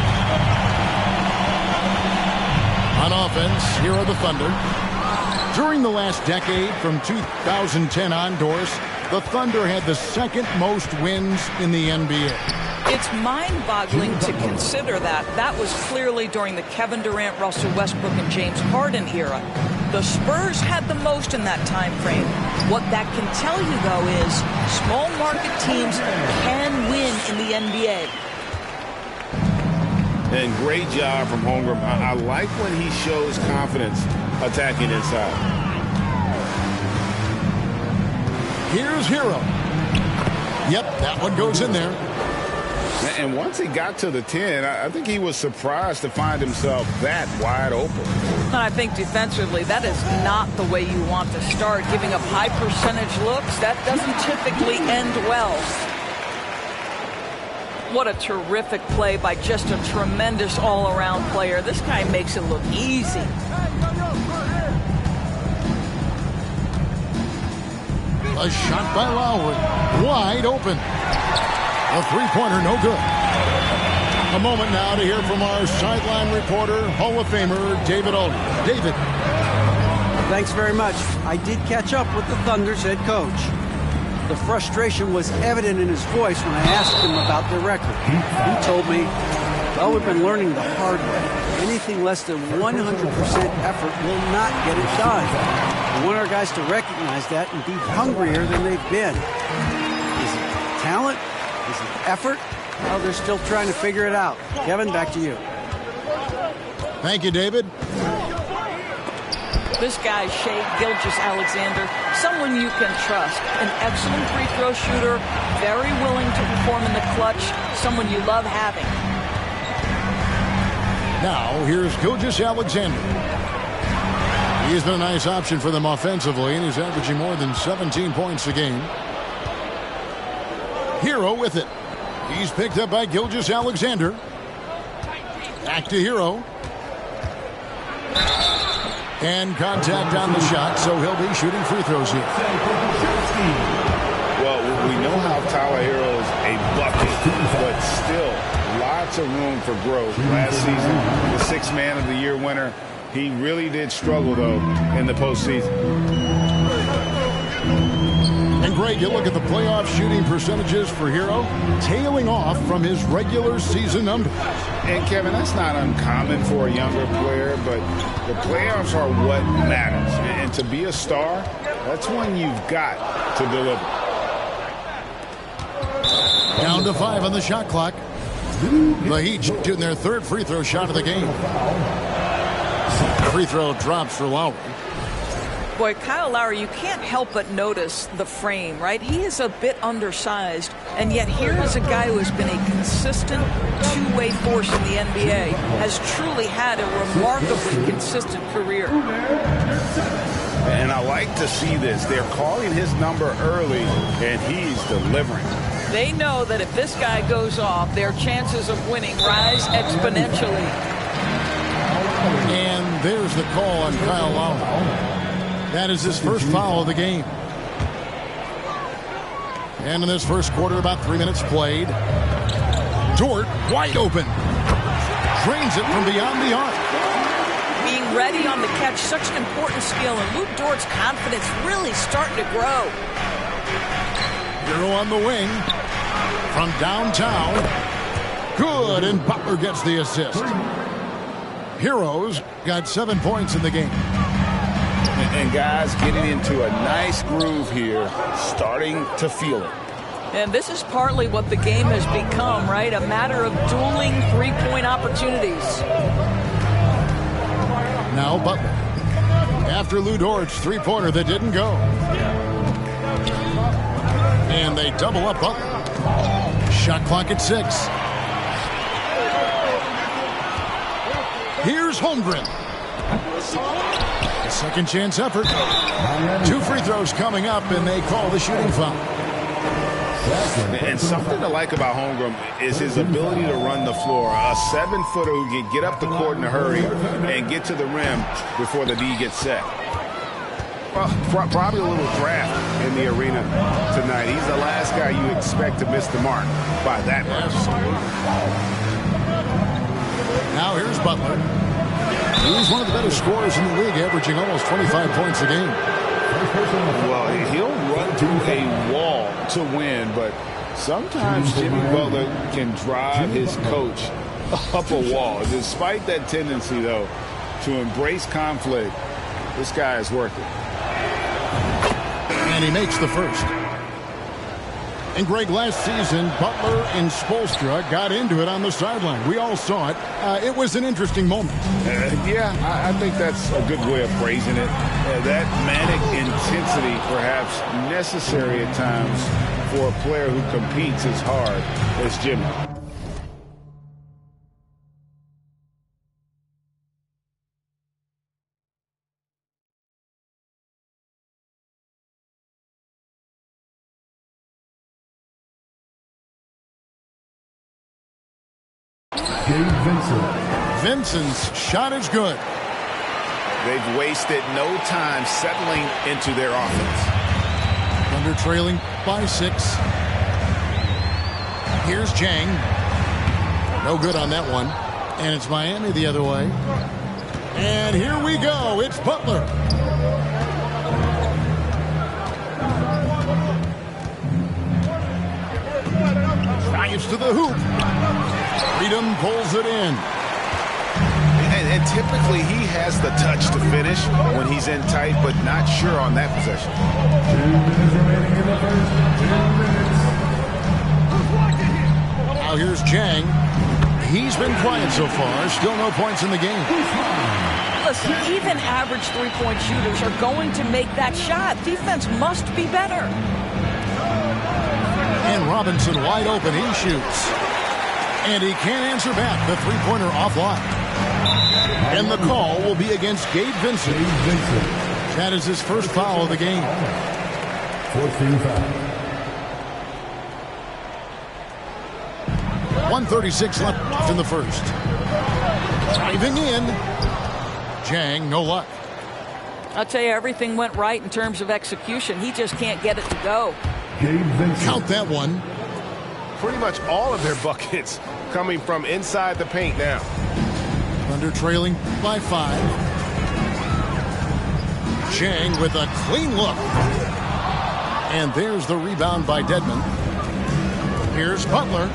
On offense, here are the Thunder. During the last decade, from 2010 on, Doris, the Thunder had the second most wins in the NBA. It's mind-boggling to consider that. That was clearly during the Kevin Durant, Russell Westbrook, and James Harden era. The Spurs had the most in that time frame. What that can tell you, though, is small market teams can win in the NBA. And great job from Holmgren. I like when he shows confidence attacking inside. Here's Hero. Yep, that one goes in there. And once he got to the 10, I think he was surprised to find himself that wide open. And I think defensively, that is not the way you want to start. Giving up high percentage looks, that doesn't typically end well. What a terrific play by just a tremendous all-around player. This guy makes it look easy. A shot by Lowry, wide open. A three-pointer, no good. A moment now to hear from our sideline reporter, Hall of Famer, David Aldridge. David. Thanks very much. I did catch up with the Thunder's head coach. The frustration was evident in his voice when I asked him about their record. He told me, well, we've been learning the hard way. Anything less than 100% effort will not get it done. We want our guys to recognize that and be hungrier than they've been. Is it talent? Is it effort? Well, they're still trying to figure it out. Kevin, back to you. Thank you, David. This guy, Shai Gilgeous-Alexander, someone you can trust. An excellent free throw shooter, very willing to perform in the clutch, someone you love having. Now, here's Gilgeous-Alexander. He's been a nice option for them offensively, and he's averaging more than 17 points a game. Hero with it. He's picked up by Gilgeous-Alexander. Back to Hero. And contact on the shot, so he'll be shooting free throws here. Well, we know how Tyler Hero is a bucket, but still lots of room for growth. Last season, the Sixth Man of the Year winner, he really did struggle, though, in the postseason. And Greg, you look at the playoff shooting percentages for Hero, tailing off from his regular season numbers. And Kevin, that's not uncommon for a younger player, but the playoffs are what matters. And to be a star, that's when you've got to deliver. Down to 5 on the shot clock. The Heat shooting their third free throw shot of the game. Free throw drops for Lowry. Boy, Kyle Lowry, you can't help but notice the frame, right? He is a bit undersized, and yet here is a guy who has been a consistent two-way force in the NBA, has truly had a remarkably consistent career. And I like to see this. They're calling his number early, and he's delivering. They know that if this guy goes off, their chances of winning rise exponentially. And there's the call on Kyle Lowry. That is his first foul of the game. And in this first quarter, about 3 minutes played. Dort, wide open. Drains it from beyond the arc. Being ready on the catch, such an important skill, and Luke Dort's confidence really starting to grow. Hero on the wing. From downtown. Good, and Butler gets the assist. Heroes got 7 points in the game. And guys getting into a nice groove here, starting to feel it. And this is partly what the game has become, right? A matter of dueling three-point opportunities. Now Butler. After Lu Dort's three-pointer that didn't go. And they double up Butler. Shot clock at 6. Here's Holmgren. Second chance effort. 2 free throws coming up, and they call the shooting foul. And something to like about Holmgren is his ability to run the floor. A 7-footer who can get up the court in a hurry and get to the rim before the D gets set. Well, probably a little draft in the arena tonight. He's the last guy you expect to miss the mark by that much. Now here's Butler. He's one of the better scorers in the league, averaging almost 25 points a game. Well, he'll run through a wall to win, but sometimes Jimmy Butler can drive his coach up a wall. Despite that tendency, though, to embrace conflict, this guy is worth it. And he makes the first. And Greg, last season, Butler and Spoelstra got into it on the sideline. We all saw it. It was an interesting moment. Yeah, I think that's a good way of phrasing it. That manic intensity, perhaps necessary at times for a player who competes as hard as Jimmy. Vincent's shot is good. They've wasted no time settling into their offense. Thunder trailing by 6. Here's Chang. No good on that one. And it's Miami the other way. And here we go. It's Butler. Drives to the hoop. Freedom pulls it in. And typically he has the touch to finish when he's in tight, but not sure on that possession. 2 minutes remaining in the first. Now here's Chang. He's been quiet so far. Still no points in the game. Listen, even average three-point shooters are going to make that shot. Defense must be better. And Robinson wide open. He shoots. And he can't answer back. The three-pointer offline. And the call will be against Gabe Vincent. That is his first foul of the game. 14 foul. 1:36 left in the first. Driving in. Chang, no luck. I'll tell you, everything went right in terms of execution. He just can't get it to go. Count that one. Pretty much all of their buckets coming from inside the paint now. Thunder trailing by 5. Chang with a clean look. And there's the rebound by Dedmon. Here's Butler.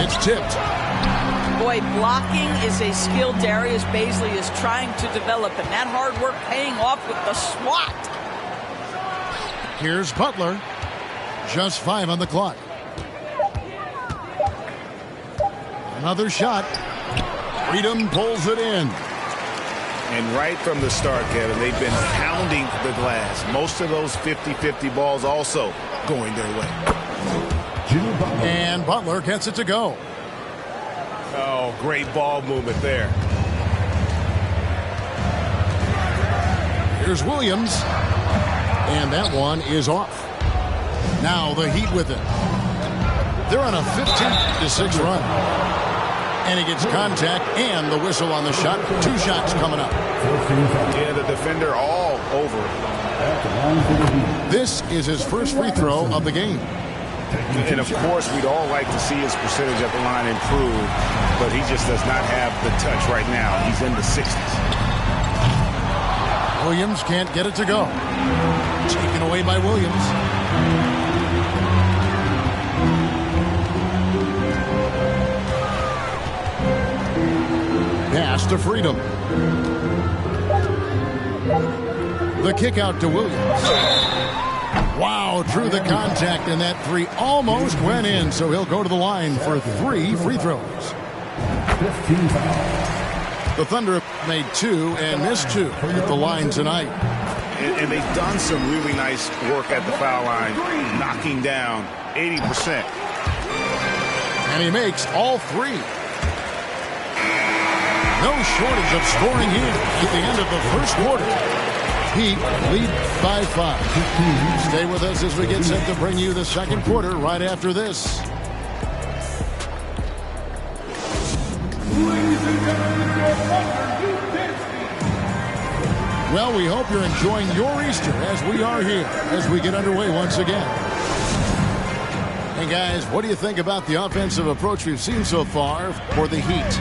It's tipped. Boy, blocking is a skill Darius Bazley is trying to develop, and that hard work paying off with the swat. Here's Butler. Just 5 on the clock. Another shot. Freedom pulls it in. And right from the start, Kevin, they've been pounding the glass. Most of those 50-50 balls also going their way. And Butler gets it to go. Oh, great ball movement there. Here's Williams. And that one is off. Now the Heat with it. They're on a 15-6 run. And he gets contact and the whistle on the shot. 2 shots coming up. Yeah, the defender all over. This is his first free throw of the game. And of course, we'd all like to see his percentage at the line improve, but he just does not have the touch right now. He's in the 60s. Williams can't get it to go. Taken away by Williams. Pass to Freedom. The kick out to Williams. Wow, drew the contact, and that 3 almost went in, so he'll go to the line for 3 free throws. 15 fouls. The Thunder made 2 and missed 2 at the line tonight. And they've done some really nice work at the foul line, knocking down 80%. And he makes all 3. No shortage of scoring here at the end of the first quarter. Heat lead by 5. Stay with us as we get set to bring you the second quarter right after this. Well, we hope you're enjoying your Easter as we are here as we get underway once again. Hey, guys, what do you think about the offensive approach we've seen so far for the Heat?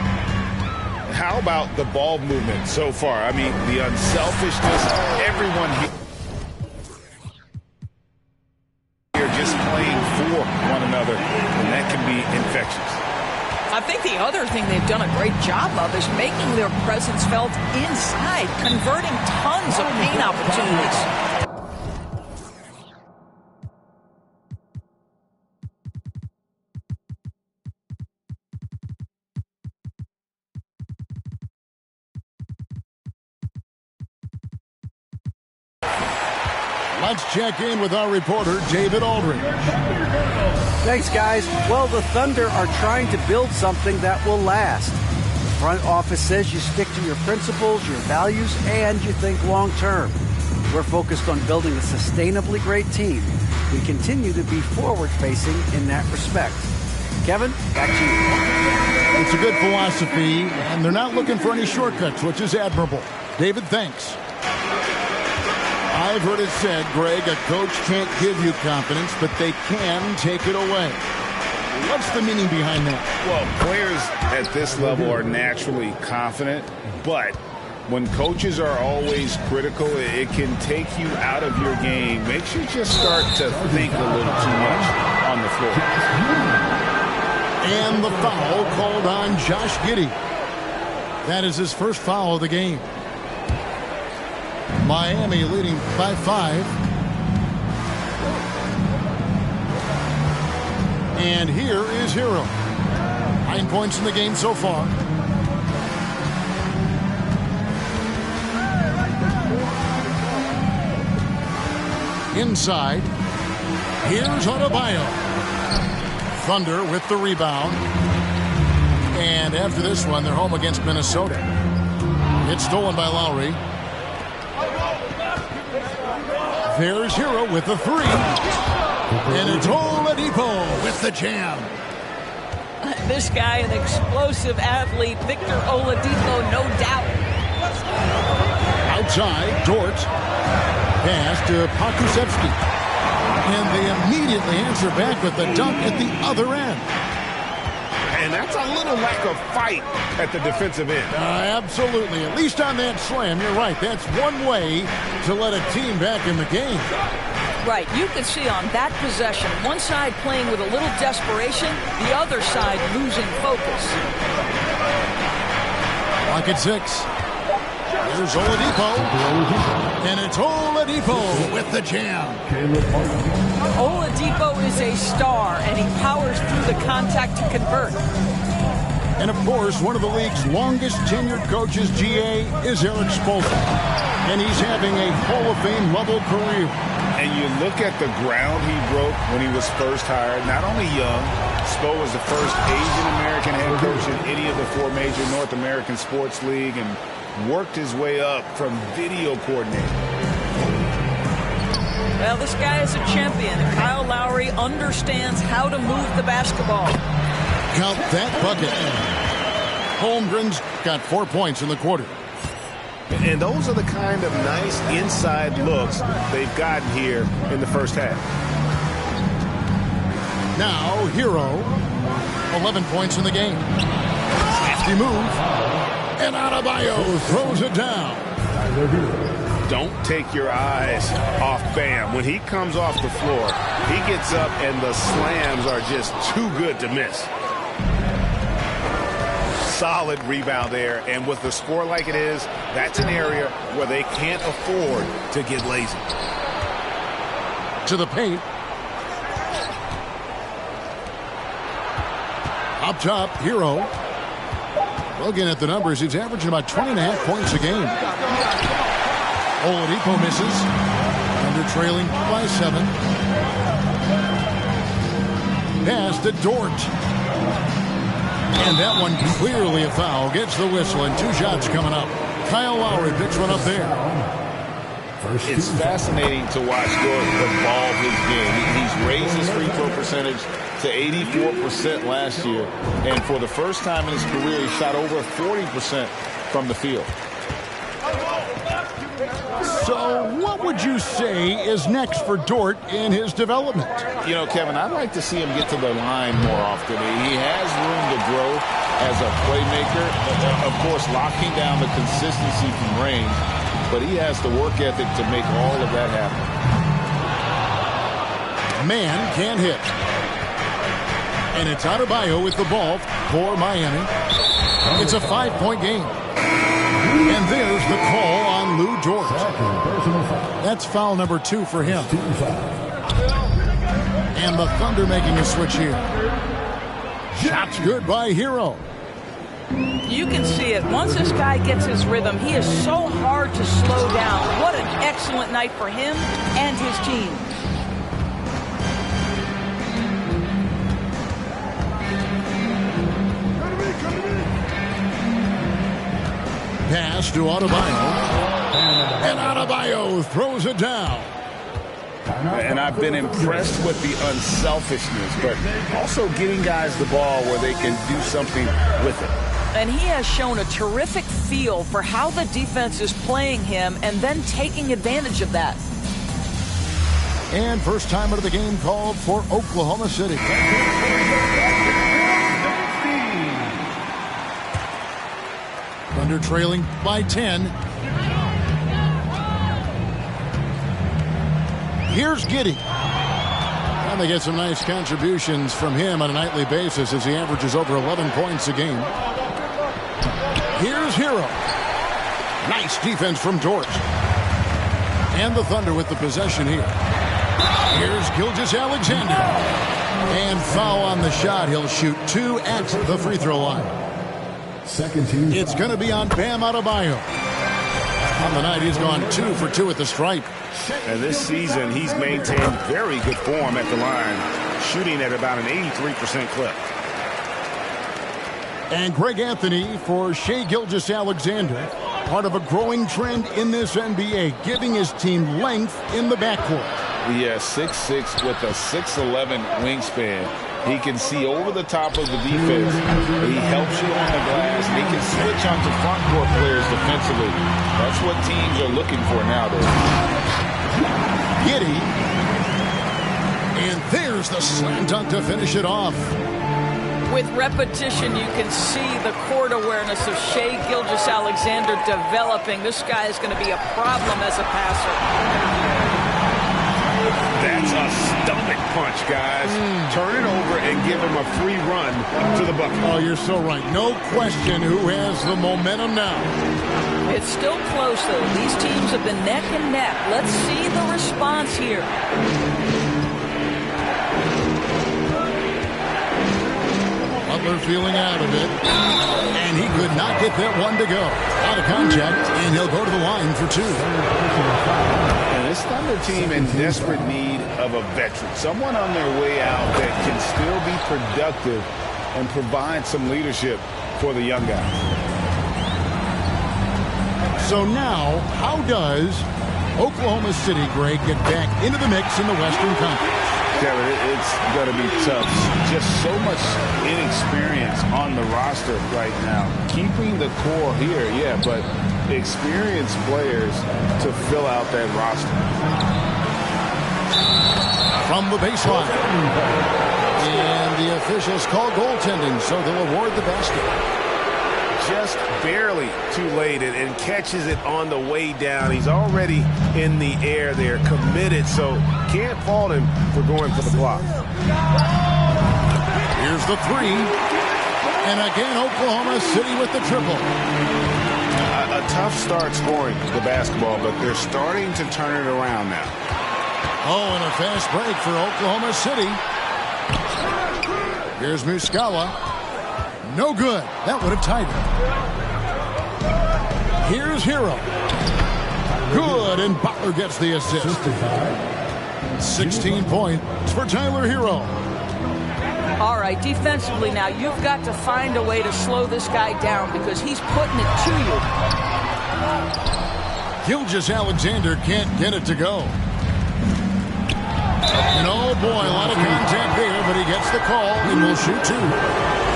How about the ball movement so far? I mean, the unselfishness, everyone here just playing for one another, and that can be infectious. I think the other thing they've done a great job of is making their presence felt inside, converting tons of paint opportunities. Let's check in with our reporter, David Aldridge. Thanks, guys. Well, the Thunder are trying to build something that will last. The front office says you stick to your principles, your values, and you think long-term. We're focused on building a sustainably great team. We continue to be forward-facing in that respect. Kevin, back to you. It's a good philosophy, and they're not looking for any shortcuts, which is admirable. David, thanks. I've heard it said, Greg, a coach can't give you confidence, but they can take it away. What's the meaning behind that? Well, players at this level are naturally confident, but when coaches are always critical, it can take you out of your game. Makes you just start to think a little too much on the floor. And the foul called on Josh Giddey. That is his first foul of the game. Miami leading by 5. And here is Hero. 9 points in the game so far. Inside. Here's Adebayo. Thunder with the rebound. And after this one, they're home against Minnesota. It's stolen by Lowry. There's Hero with the 3. And it's Oladipo with the jam. This guy, an explosive athlete, Victor Oladipo, no doubt. Outside, Dort. Pass to Pokusevski. And they immediately answer back with the dunk at the other end. And that's a little lack of fight at the defensive end. Absolutely. At least on that slam, you're right. That's one way to let a team back in the game. Right. You can see on that possession, one side playing with a little desperation, the other side losing focus. Lock at 6. There's Oladipo. And it's Oladipo with the jam. Oladipo is a star, and he powers through the contact to convert. And, of course, one of the league's longest tenured coaches, GA, is Eric Spoelstra. And he's having a Hall of Fame level career. And you look at the ground he broke when he was first hired. Not only young, Spo was the first Asian-American head coach in any of the 4 major North American sports league and worked his way up from video coordinator. Well, this guy is a champion. Kyle Lowry understands how to move the basketball. Count that bucket. Holmgren's got 4 points in the quarter. And those are the kind of nice inside looks they've gotten here in the first half. Now, Hero, 11 points in the game. Nasty move. And Adebayo throws it down. Don't take your eyes off Bam. When he comes off the floor, he gets up and the slams are just too good to miss. Solid rebound there, and with the score like it is, that's an area where they can't afford to get lazy. To the paint. Up top, Hero. Looking at the numbers, he's averaging about 20.5 points a game. Oladipo misses. Under trailing by 7. Pass to Dort. And that one clearly a foul. Gets the whistle and 2 shots coming up. Kyle Lowry picks one up there. It's fascinating to watch Dort evolve his game. He's raised his free throw percentage to 84% last year, and for the first time in his career, he shot over 40% from the field. So what would you say is next for Dort in his development? You know, Kevin, I'd like to see him get to the line more often. He has room to grow as a playmaker. Of course, locking down the consistency from range, but he has the work ethic to make all of that happen. Man can't hit. And it's Adebayo with the ball for Miami. It's a 5-point game. And there's the call on Lou Dort. That's foul number 2 for him. And the Thunder making a switch here. Shots good by Hero. You can see it. Once this guy gets his rhythm, he is so hard to slow down. What an excellent night for him and his team. Pass to Adebayo. And Adebayo throws it down. And I've been impressed with the unselfishness, but also getting guys the ball where they can do something with it. And he has shown a terrific feel for how the defense is playing him and then taking advantage of that. And first time of the game called for Oklahoma City. Thunder trailing by 10. Here's Giddey. And they get some nice contributions from him on a nightly basis as he averages over 11 points a game. Here's Hero. Nice defense from Dort. And the Thunder with the possession here. Here's Gilgeous-Alexander. And foul on the shot. He'll shoot 2 at the free throw line. Second team. It's going to be on Bam Adebayo. On the night, he's gone 2 for 2 at the stripe. And this season, he's maintained very good form at the line, shooting at about an 83% clip. And Greg Anthony for Shai Gilgeous-Alexander, part of a growing trend in this NBA, giving his team length in the backcourt. Yeah, 6'6" with a 6'11" wingspan. He can see over the top of the defense. He helps you on the glass. And he can switch onto front court players defensively. That's what teams are looking for nowadays. Giddey. And there's the slam dunk to finish it off. With repetition, you can see the court awareness of Shai Gilgeous-Alexander developing. This guy is going to be a problem as a passer. That's a stomach punch, guys. Turn it over and give him a free run to the bucket. Oh, you're so right. No question who has the momentum now. It's still close, though. These teams have been neck and neck. Let's see the response here. Butler feeling out of it. And he could not get that one to go. Out of contact, and he'll go to the line for 2. And this Thunder team in desperate need of a veteran. Someone on their way out that can still be productive and provide some leadership for the young guys. So now, how does Oklahoma City, Greg, get back into the mix in the Western Conference? Kevin, it's going to be tough. Just so much inexperience on the roster right now. Keeping the core here, yeah, but experienced players to fill out that roster. From the baseline. And the officials call goaltending, so they'll award the basket. Just barely too late and catches it on the way down. He's already in the air there, committed, so can't fault him for going for the block. Here's the 3. And again, Oklahoma City with the triple. A tough start scoring the basketball, but they're starting to turn it around now. Oh, and a fast break for Oklahoma City. Here's Muscala. No good. That would have tied it. Here's Hero. Good, and Butler gets the assist. 16 points for Tyler Hero. All right, defensively now, you've got to find a way to slow this guy down because he's putting it to you. Gilgeous-Alexander can't get it to go. And oh boy, a lot of contact there, but he gets the call and will shoot two.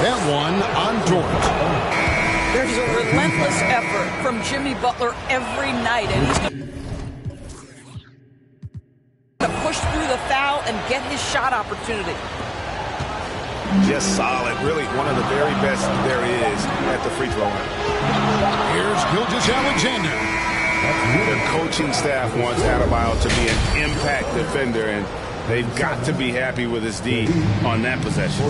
That one on Dort. There's a relentless effort from Jimmy Butler every night, and he's going to push through the foul and get his shot opportunity. Just solid. Really one of the very best there is at the free throw line. Here's Gilgeous-Alexander. The coaching staff wants Adebayo to be an impact defender, and they've got to be happy with his D on that possession.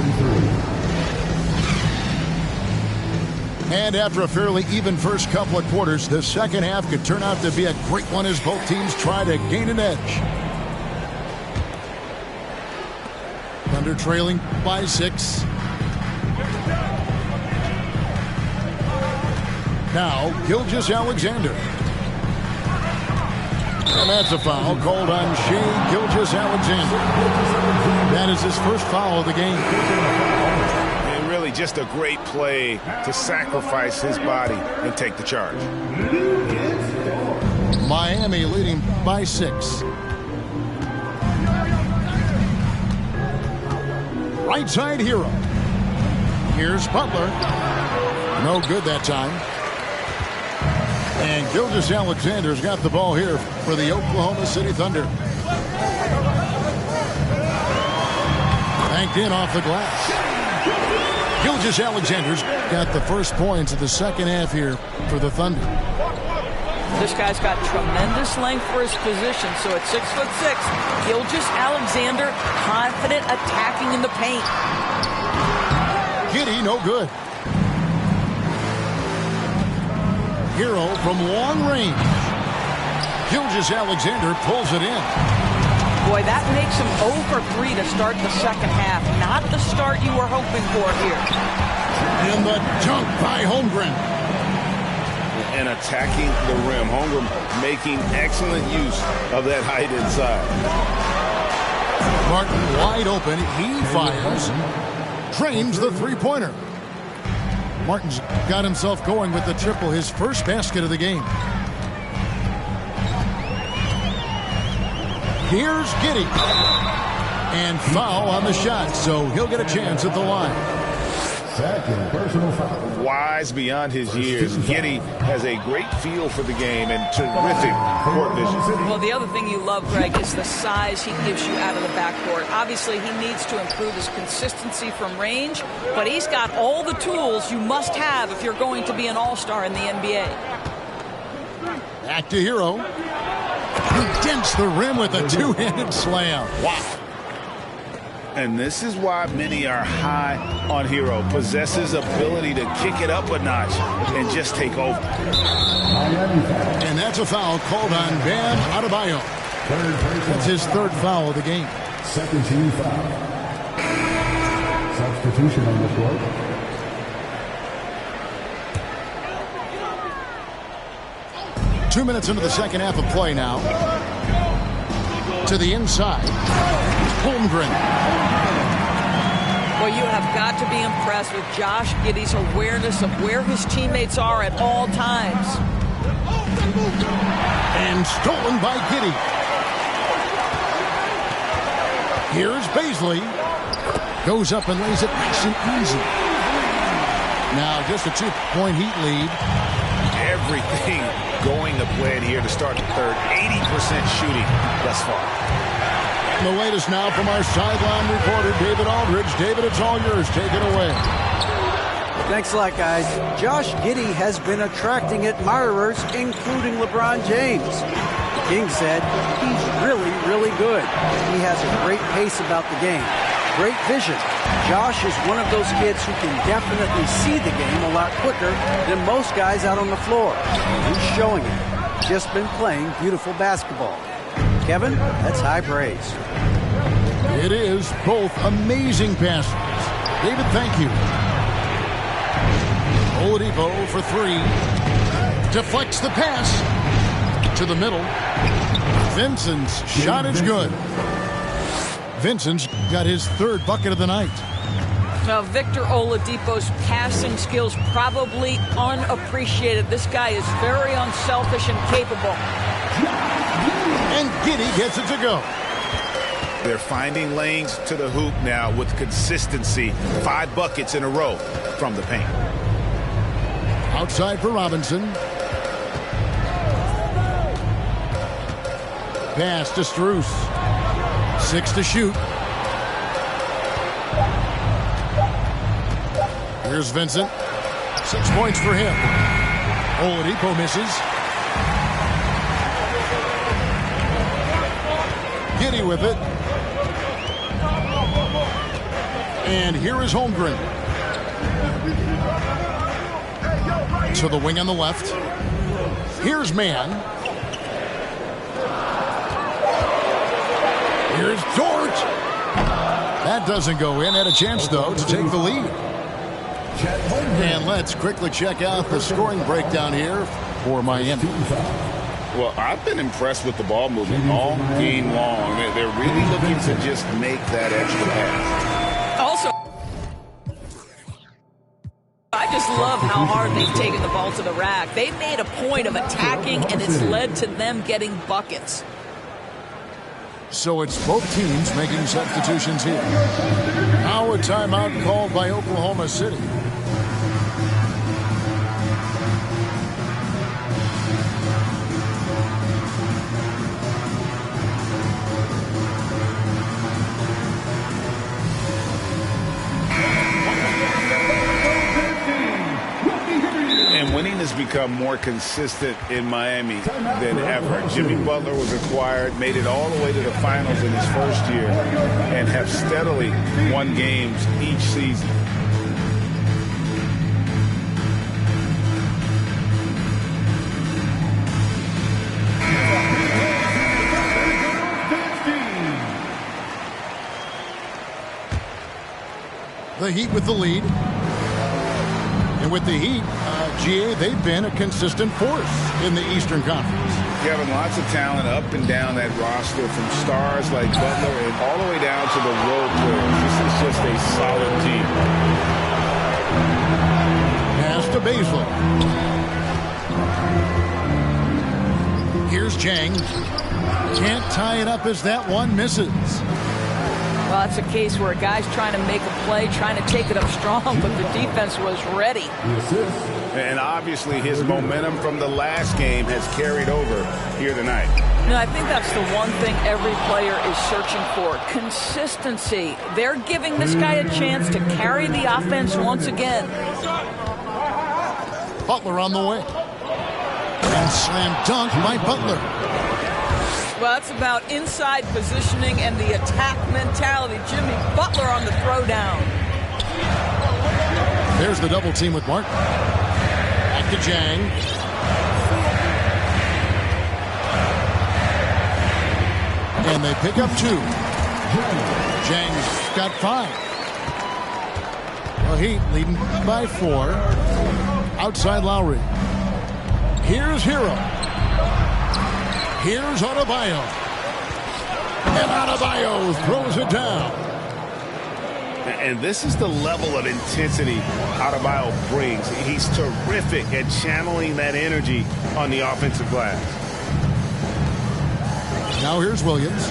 And after a fairly even first couple of quarters, the second half could turn out to be a great one as both teams try to gain an edge. Thunder trailing by 6. Now, Gilgeous-Alexander. And that's a foul called on Shai Gilgeous-Alexander. That is his first foul of the game. And really just a great play to sacrifice his body and take the charge. Miami leading by 6. Right side Hero. Here's Butler. No good that time. And Gilgeous-Alexander's got the ball here for the Oklahoma City Thunder. Banked in off the glass. Gilgeous-Alexander's got the first points of the second half here for the Thunder. This guy's got tremendous length for his position, so at 6'6", Gilgeous-Alexander confident attacking in the paint. Giddey, no good. Hero from long range. Gilgeous-Alexander pulls it in. Boy, that makes him 0 for 3 to start the second half. Not the start you were hoping for here. And the dunk by Holmgren. And attacking the rim. Holmgren making excellent use of that height inside. Martin wide open. He fires. Drains the three-pointer. Martin's got himself going with the triple, his first basket of the game. Here's Giddey. And foul on the shot, so he'll get a chance at the line. Second personal foul. Wise beyond his years, Giddey has a great feel for the game and terrific court vision. Well, the other thing you love, Greg, is the size he gives you out of the backcourt. Obviously, he needs to improve his consistency from range, but he's got all the tools you must have if you're going to be an all-star in the NBA. Back to Hero. He dents the rim with a two-handed slam. Wow. And this is why many are high on Hero. Possesses ability to kick it up a notch and just take over. And that's a foul called on Bam Adebayo. That's his third foul of the game. Second team foul. Substitution on the court. Two minutes into the second half of play now. To the inside. Holmgren. Well, you have got to be impressed with Josh Giddey's awareness of where his teammates are at all times. And stolen by Giddey. Here's Baisley. Goes up and lays it nice and easy. Now just a 2-point Heat lead. Everything going to plan here to start the third. 80% shooting thus far. And the latest now from our sideline reporter, David Aldridge. David, it's all yours. Take it away. Thanks a lot, guys. Josh Giddey has been attracting admirers, including LeBron James. The King said he's really, really good. He has a great pace about the game. Great vision. Josh is one of those kids who can definitely see the game a lot quicker than most guys out on the floor. He's showing it. Just been playing beautiful basketball. Kevin, that's high praise. It is both amazing passes. David, thank you. Oladipo for three. Deflects the pass to the middle. Vincent's shot is good. Vincent's got his third bucket of the night. Now, Victor Oladipo's passing skills probably unappreciated. This guy is very unselfish and capable. And Giddey gets it to go. They're finding lanes to the hoop now with consistency. 5 buckets in a row from the paint. Outside for Robinson. Pass to Strus. 6 to shoot. Here's Vincent. 6 points for him. Oladipo misses. Giddey with it. And here is Holmgren. To the wing on the left. Here's Mann. Here's George. That doesn't go in. Had a chance, though, to take the lead. And let's quickly check out the scoring breakdown here for Miami. Well, I've been impressed with the ball movement all game long. They're really looking to just make that extra pass. Also, I just love how hard they've taken the ball to the rack. They've made a point of attacking, and it's led to them getting buckets. So it's both teams making substitutions here. Now a timeout called by Oklahoma City. And winning has become more consistent in Miami than ever. Jimmy Butler was acquired, made it all the way to the finals in his first year, and have steadily won games each season. The Heat with the lead. And with the Heat, GA, they've been a consistent force in the Eastern Conference. Kevin, lots of talent up and down that roster, from stars like Butler and all the way down to the role players. This is just a solid team. Pass to Baszler. Here's Chang. Can't tie it up as that one misses. Well, that's a case where a guy's trying to make a play, trying to take it up strong, but the defense was ready. And obviously his momentum from the last game has carried over here tonight. No, I think that's the one thing every player is searching for, consistency. They're giving this guy a chance to carry the offense once again. Butler on the way. And slam dunk by Butler. Well, that's about inside positioning and the attack mentality. Jimmy Butler on the throwdown. There's the double team with Martin. Back to Jang. And they pick up 2. Jang's got 5. The Heat leading by 4. Outside Lowry. Here's Hero. Here's Adebayo. And Adebayo throws it down. And this is the level of intensity Adebayo brings. He's terrific at channeling that energy on the offensive glass. Now here's Williams.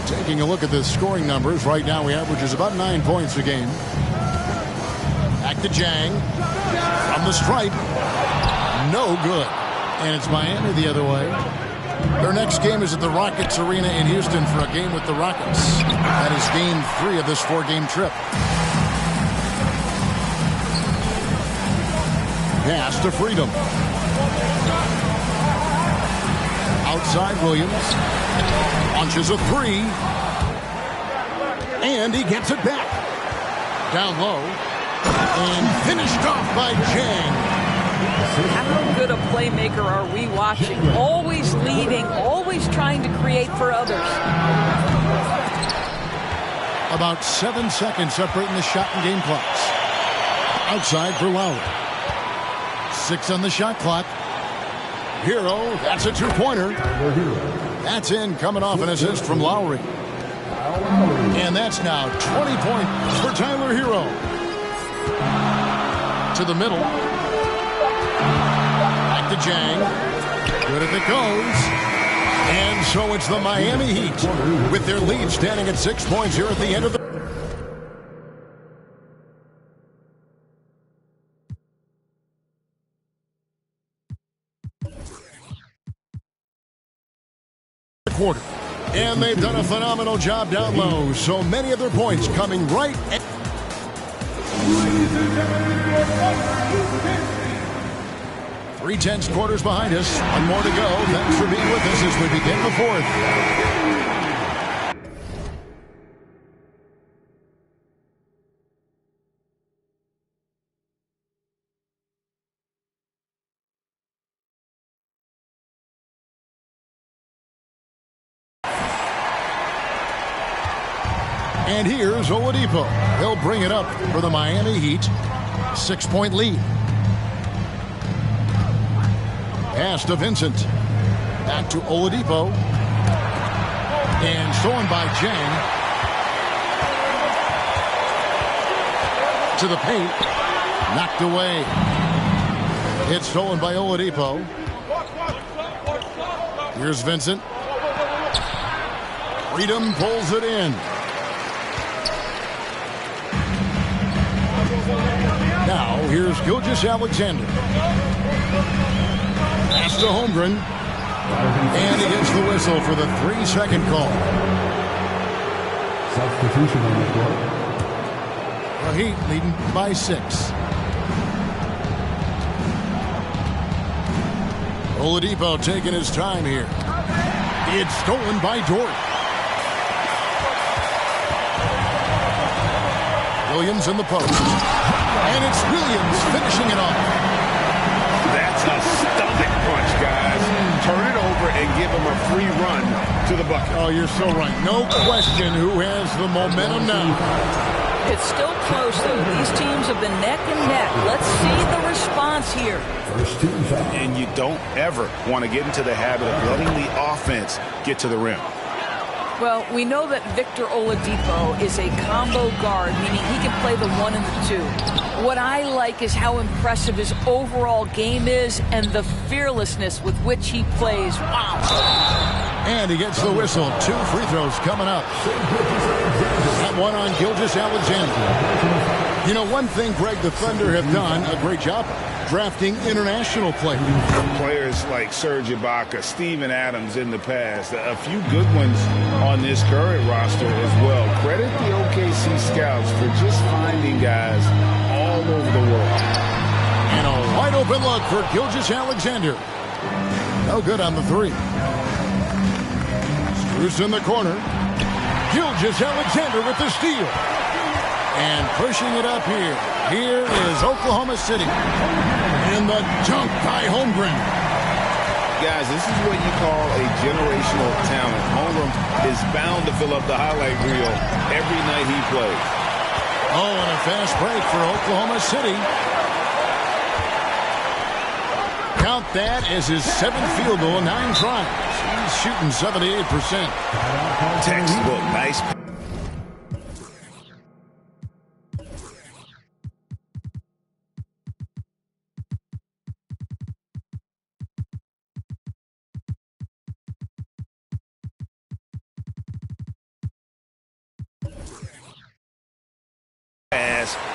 Taking a look at the scoring numbers. Right now he averages about 9 points a game. Back to Jang. From the stripe. No good. And it's Miami the other way. Their next game is at the Rockets Arena in Houston for a game with the Rockets. That is game 3 of this 4-game trip. Pass to Freedom. Outside Williams. Launches a 3. And he gets it back. Down low. And finished off by Jang. How good a playmaker are we watching? Always leading, always trying to create for others. About 7 seconds separating the shot and game clocks. Outside for Lowry. 6 on the shot clock. Hero, that's a 2-pointer. That's in, coming off an assist from Lowry. And that's now 20 points for Tyler Hero. To the middle. Back to Jang. Good if it goes. And so it's the Miami Heat with their lead standing at 6 points here at the end of the quarter. And they've done a phenomenal job down low. So many of their points coming right at 3/10 quarters behind us. One more to go. Thanks for being with us as we begin the fourth. And here's Oladipo. He'll bring it up for the Miami Heat. 6-point lead. Pass to Vincent. Back to Oladipo. And stolen by Jang. To the paint. Knocked away. It's stolen by Oladipo. Here's Vincent. Freedom pulls it in. Now, here's Gilgeous-Alexander. Pass to Holmgren. And he gets the whistle for the 3-second call. Substitution on the court. The Heat leading by 6. Oladipo taking his time here. It's stolen by Dort. Williams in the post. And it's Williams finishing it off. That's a stomach punch, guys. Turn it over and give him a free run to the bucket. Oh, you're so right. No question who has the momentum now. It's still close, though. These teams have been neck and neck. Let's see the response here. And you don't ever want to get into the habit of letting the offense get to the rim. Well, we know that Victor Oladipo is a combo guard, meaning he can play the 1 and the 2. What I like is how impressive his overall game is and the fearlessness with which he plays. Wow. And he gets the whistle. 2 free throws coming up. That one on Gilgeous-Alexander. You know, one thing, Greg, the Thunder have done a great job drafting international players. Players like Serge Ibaka, Steven Adams in the past. A few good ones on this current roster as well. Credit the OKC scouts for just finding guys all over the world. And a wide open look for Gilgeous-Alexander. No good on the 3. Strus in the corner. Gilgeous-Alexander with the steal. And pushing it up here. Here is Oklahoma City. And the dunk by Holmgren. Guys, this is what you call a generational talent. Holmgren is bound to fill up the highlight reel every night he plays. Oh, and a fast break for Oklahoma City. Count that as his 7th field goal, 9 tries. He's shooting 78%. Textbook, nice.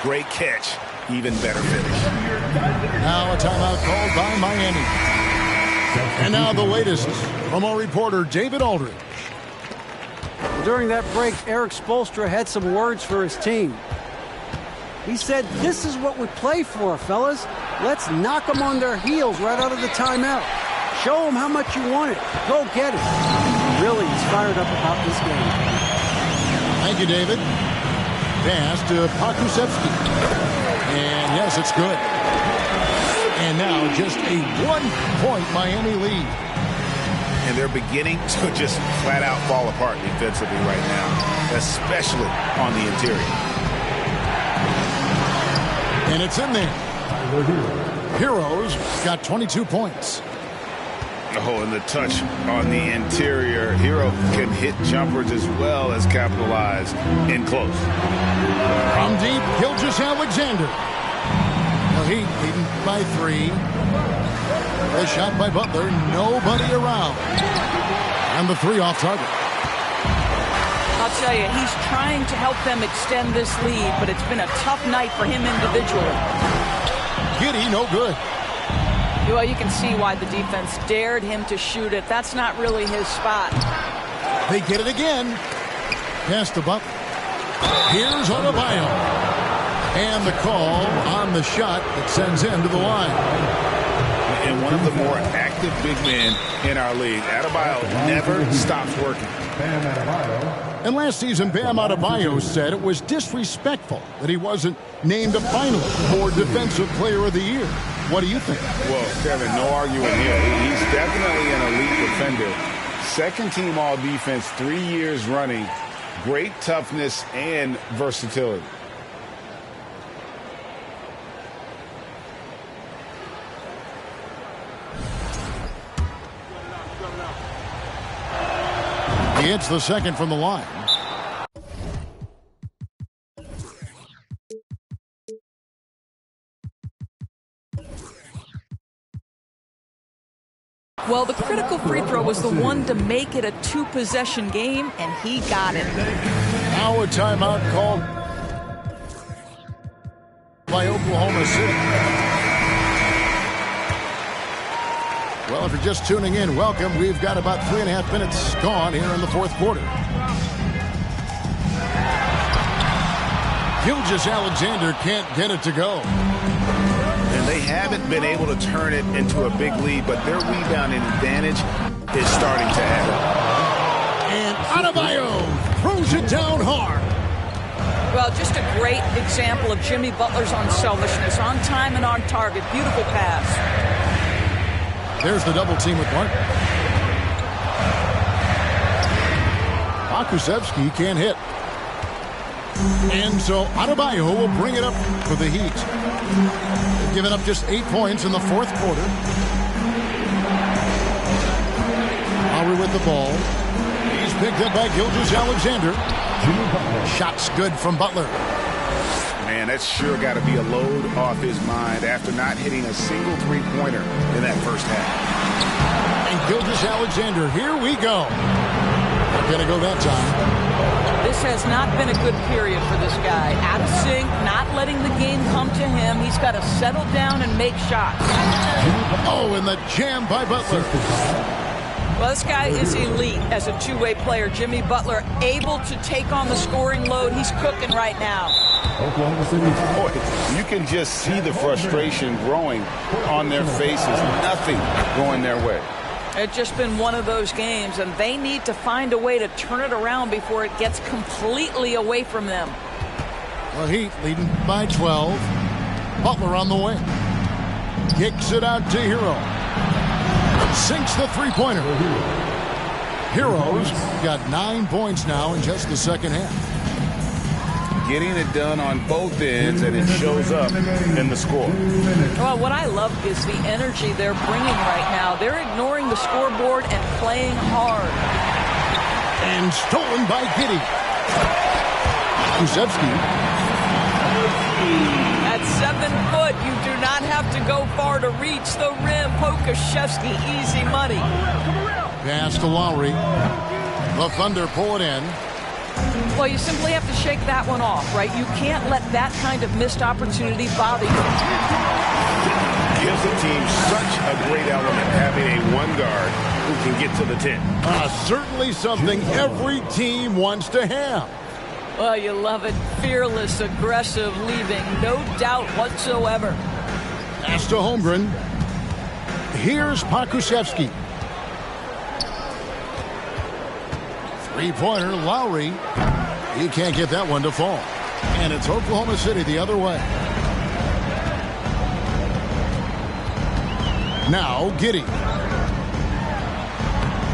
Great catch. Even better finish. Now a timeout called by Miami. And now the latest from our reporter, David Aldridge. During that break, Eric Spoelstra had some words for his team. He said, "This is what we play for, fellas. Let's knock them on their heels right out of the timeout. Show them how much you want it. Go get it." Really, he's fired up about this game. Thank you, David. Pass to Pokusevski. And yes, it's good. And now just a 1-point Miami lead. And they're beginning to just flat out fall apart defensively right now, especially on the interior. And it's in there. Heroes got 22 points. Oh, and the touch on the interior. Hero can hit jumpers as well as capitalize in close. From deep, Gilgeous-Alexander. The Heat leading by 3. The shot by Butler, nobody around. And the 3 off target. I'll tell you, he's trying to help them extend this lead, but it's been a tough night for him individually. Giddey, no good. Well, you can see why the defense dared him to shoot it. That's not really his spot. They get it again. Pass to Butler. Here's Adebayo. And the call on the shot that sends him to the line. And one of the more active big men in our league. Adebayo never stops working. And last season, Bam Adebayo said it was disrespectful that he wasn't named a finalist for Defensive Player of the Year. What do you think? Well, Kevin, no arguing here. He's definitely an elite defender. Second team all defense 3 years running. Great toughness and versatility. He hits the second from the line. Well, the critical free throw was the one to make it a 2-possession game, and he got it. Now a timeout called by Oklahoma City. Well, if you're just tuning in, welcome. We've got about 3.5 minutes gone here in the fourth quarter. Gilgeous-Alexander can't get it to go. And they haven't been able to turn it into a big lead, but their rebounding advantage is starting to add up. And Adebayo throws it down hard. Well, just a great example of Jimmy Butler's unselfishness. On time and on target. Beautiful pass. There's the double team with Martin. Pokusevski can't hit. And so Adebayo will bring it up for the Heat. They've given up just 8 points in the fourth quarter. Lowry with the ball. He's picked up by Gilgeous-Alexander. Shots good from Butler. Man, that's sure got to be a load off his mind after not hitting a single three-pointer in that first half. And Gilgeous-Alexander, here we go. Not going to go that time. This has not been a good period for this guy. Out of sync, not letting the game come to him. He's got to settle down and make shots. Oh, and the jam by Butler. Well, this guy is elite as a two-way player. Jimmy Butler able to take on the scoring load. He's cooking right now. Boy, you can just see the frustration growing on their faces. Nothing going their way. It's just been one of those games, and they need to find a way to turn it around before it gets completely away from them. Well, Heat leading by 12. Butler on the wing. Kicks it out to Hero. Sinks the three-pointer. Hero's got 9 points now in just the second half. Getting it done on both ends, and it shows up in the score. Well, what I love is the energy they're bringing right now. They're ignoring the scoreboard and playing hard. And stolen by Giddey. Pokusevski. At 7 foot, you do not have to go far to reach the rim. Pokusevski, easy money. Pass to Lowry. The Thunder pull it in. Well, you simply have to shake that one off, right? You can't let that kind of missed opportunity bother you. Gives the team such a great element having a one guard who can get to the 10. Certainly something every team wants to have. Well, you love it. Fearless, aggressive, leaving. No doubt whatsoever. Pass to Holmgren. Here's Pokusevski. Three-pointer, Lowry. He can't get that one to fall. And it's Oklahoma City the other way. Now, Giddey.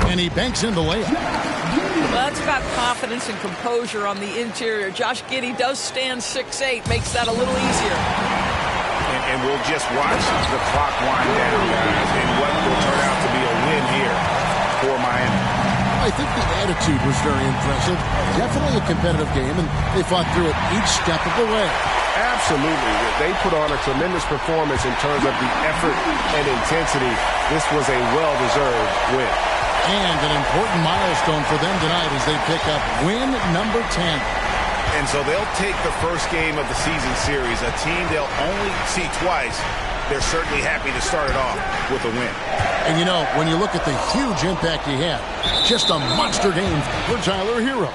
And he banks in the layup. Well, that's about confidence and composure on the interior. Josh Giddey does stand 6'8", makes that a little easier. And we'll just watch the clock wind down, guys, in what will turn out to be a win attitude was very impressive. Definitely a competitive game, and they fought through it each step of the way. Absolutely. They put on a tremendous performance in terms of the effort and intensity. This was a well-deserved win. And an important milestone for them tonight as they pick up win number 10. And so they'll take the first game of the season series, a team they'll only see twice. They're certainly happy to start it off with a win. And you know, when you look at the huge impact he had, just a monster game for Tyler Hero.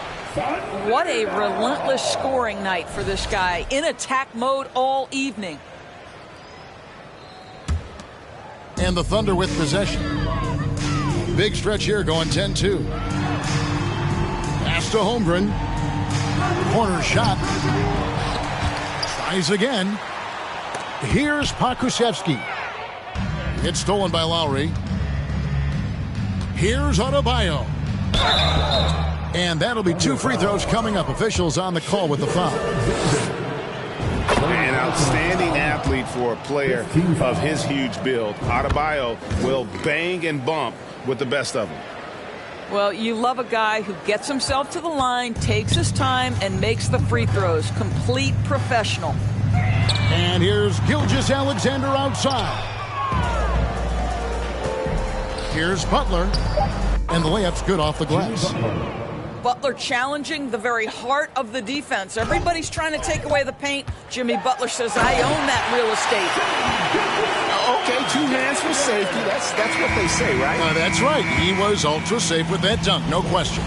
What a relentless scoring night for this guy, in attack mode all evening. And the Thunder with possession. Big stretch here going 10-2. Pass to Holmgren. Corner shot. Tries again. Here's Pokusevski. It's stolen by Lowry. Here's Adebayo. And that'll be 2 free throws coming up. Officials on the call with the foul. An outstanding athlete for a player of his huge build. Adebayo will bang and bump with the best of them. Well, you love a guy who gets himself to the line, takes his time, and makes the free throws. Complete professional. And here's Gilgeous-Alexander outside. Here's Butler. And the layup's good off the glass. Butler challenging the very heart of the defense. Everybody's trying to take away the paint. Jimmy Butler says, I own that real estate. Okay, 2 hands for safety. That's what they say, right? That's right. He was ultra safe with that dunk, no question.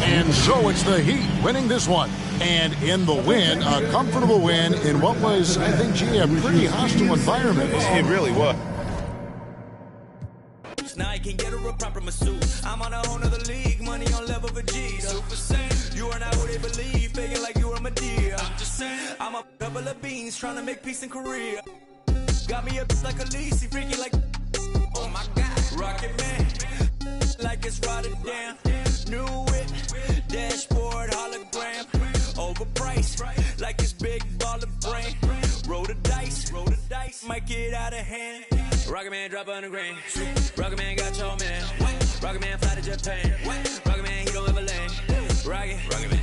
And so it's the Heat winning this one. And in the win, a comfortable win in what was, I think, a pretty hostile environment. It really was. Now I can get her a proper masseuse. I'm on a whole nother league, money on level Vegeta. You are not who they believe, faking like you are Medea. I'm just saying, I'm a couple of beans trying to make peace in Korea. Got me up like a Lisi, freaky like, oh my God. Rocket Man, like it's Rotterdam. New whip, dashboard, hologram. Overpriced, like it's big baller brain. Roll the dice, might get out of hand. Rocket Man drop on the grand. Rocket Man got your man. Rocket Man fly to Japan. Rocket Man, he don't ever land. Rocket Man.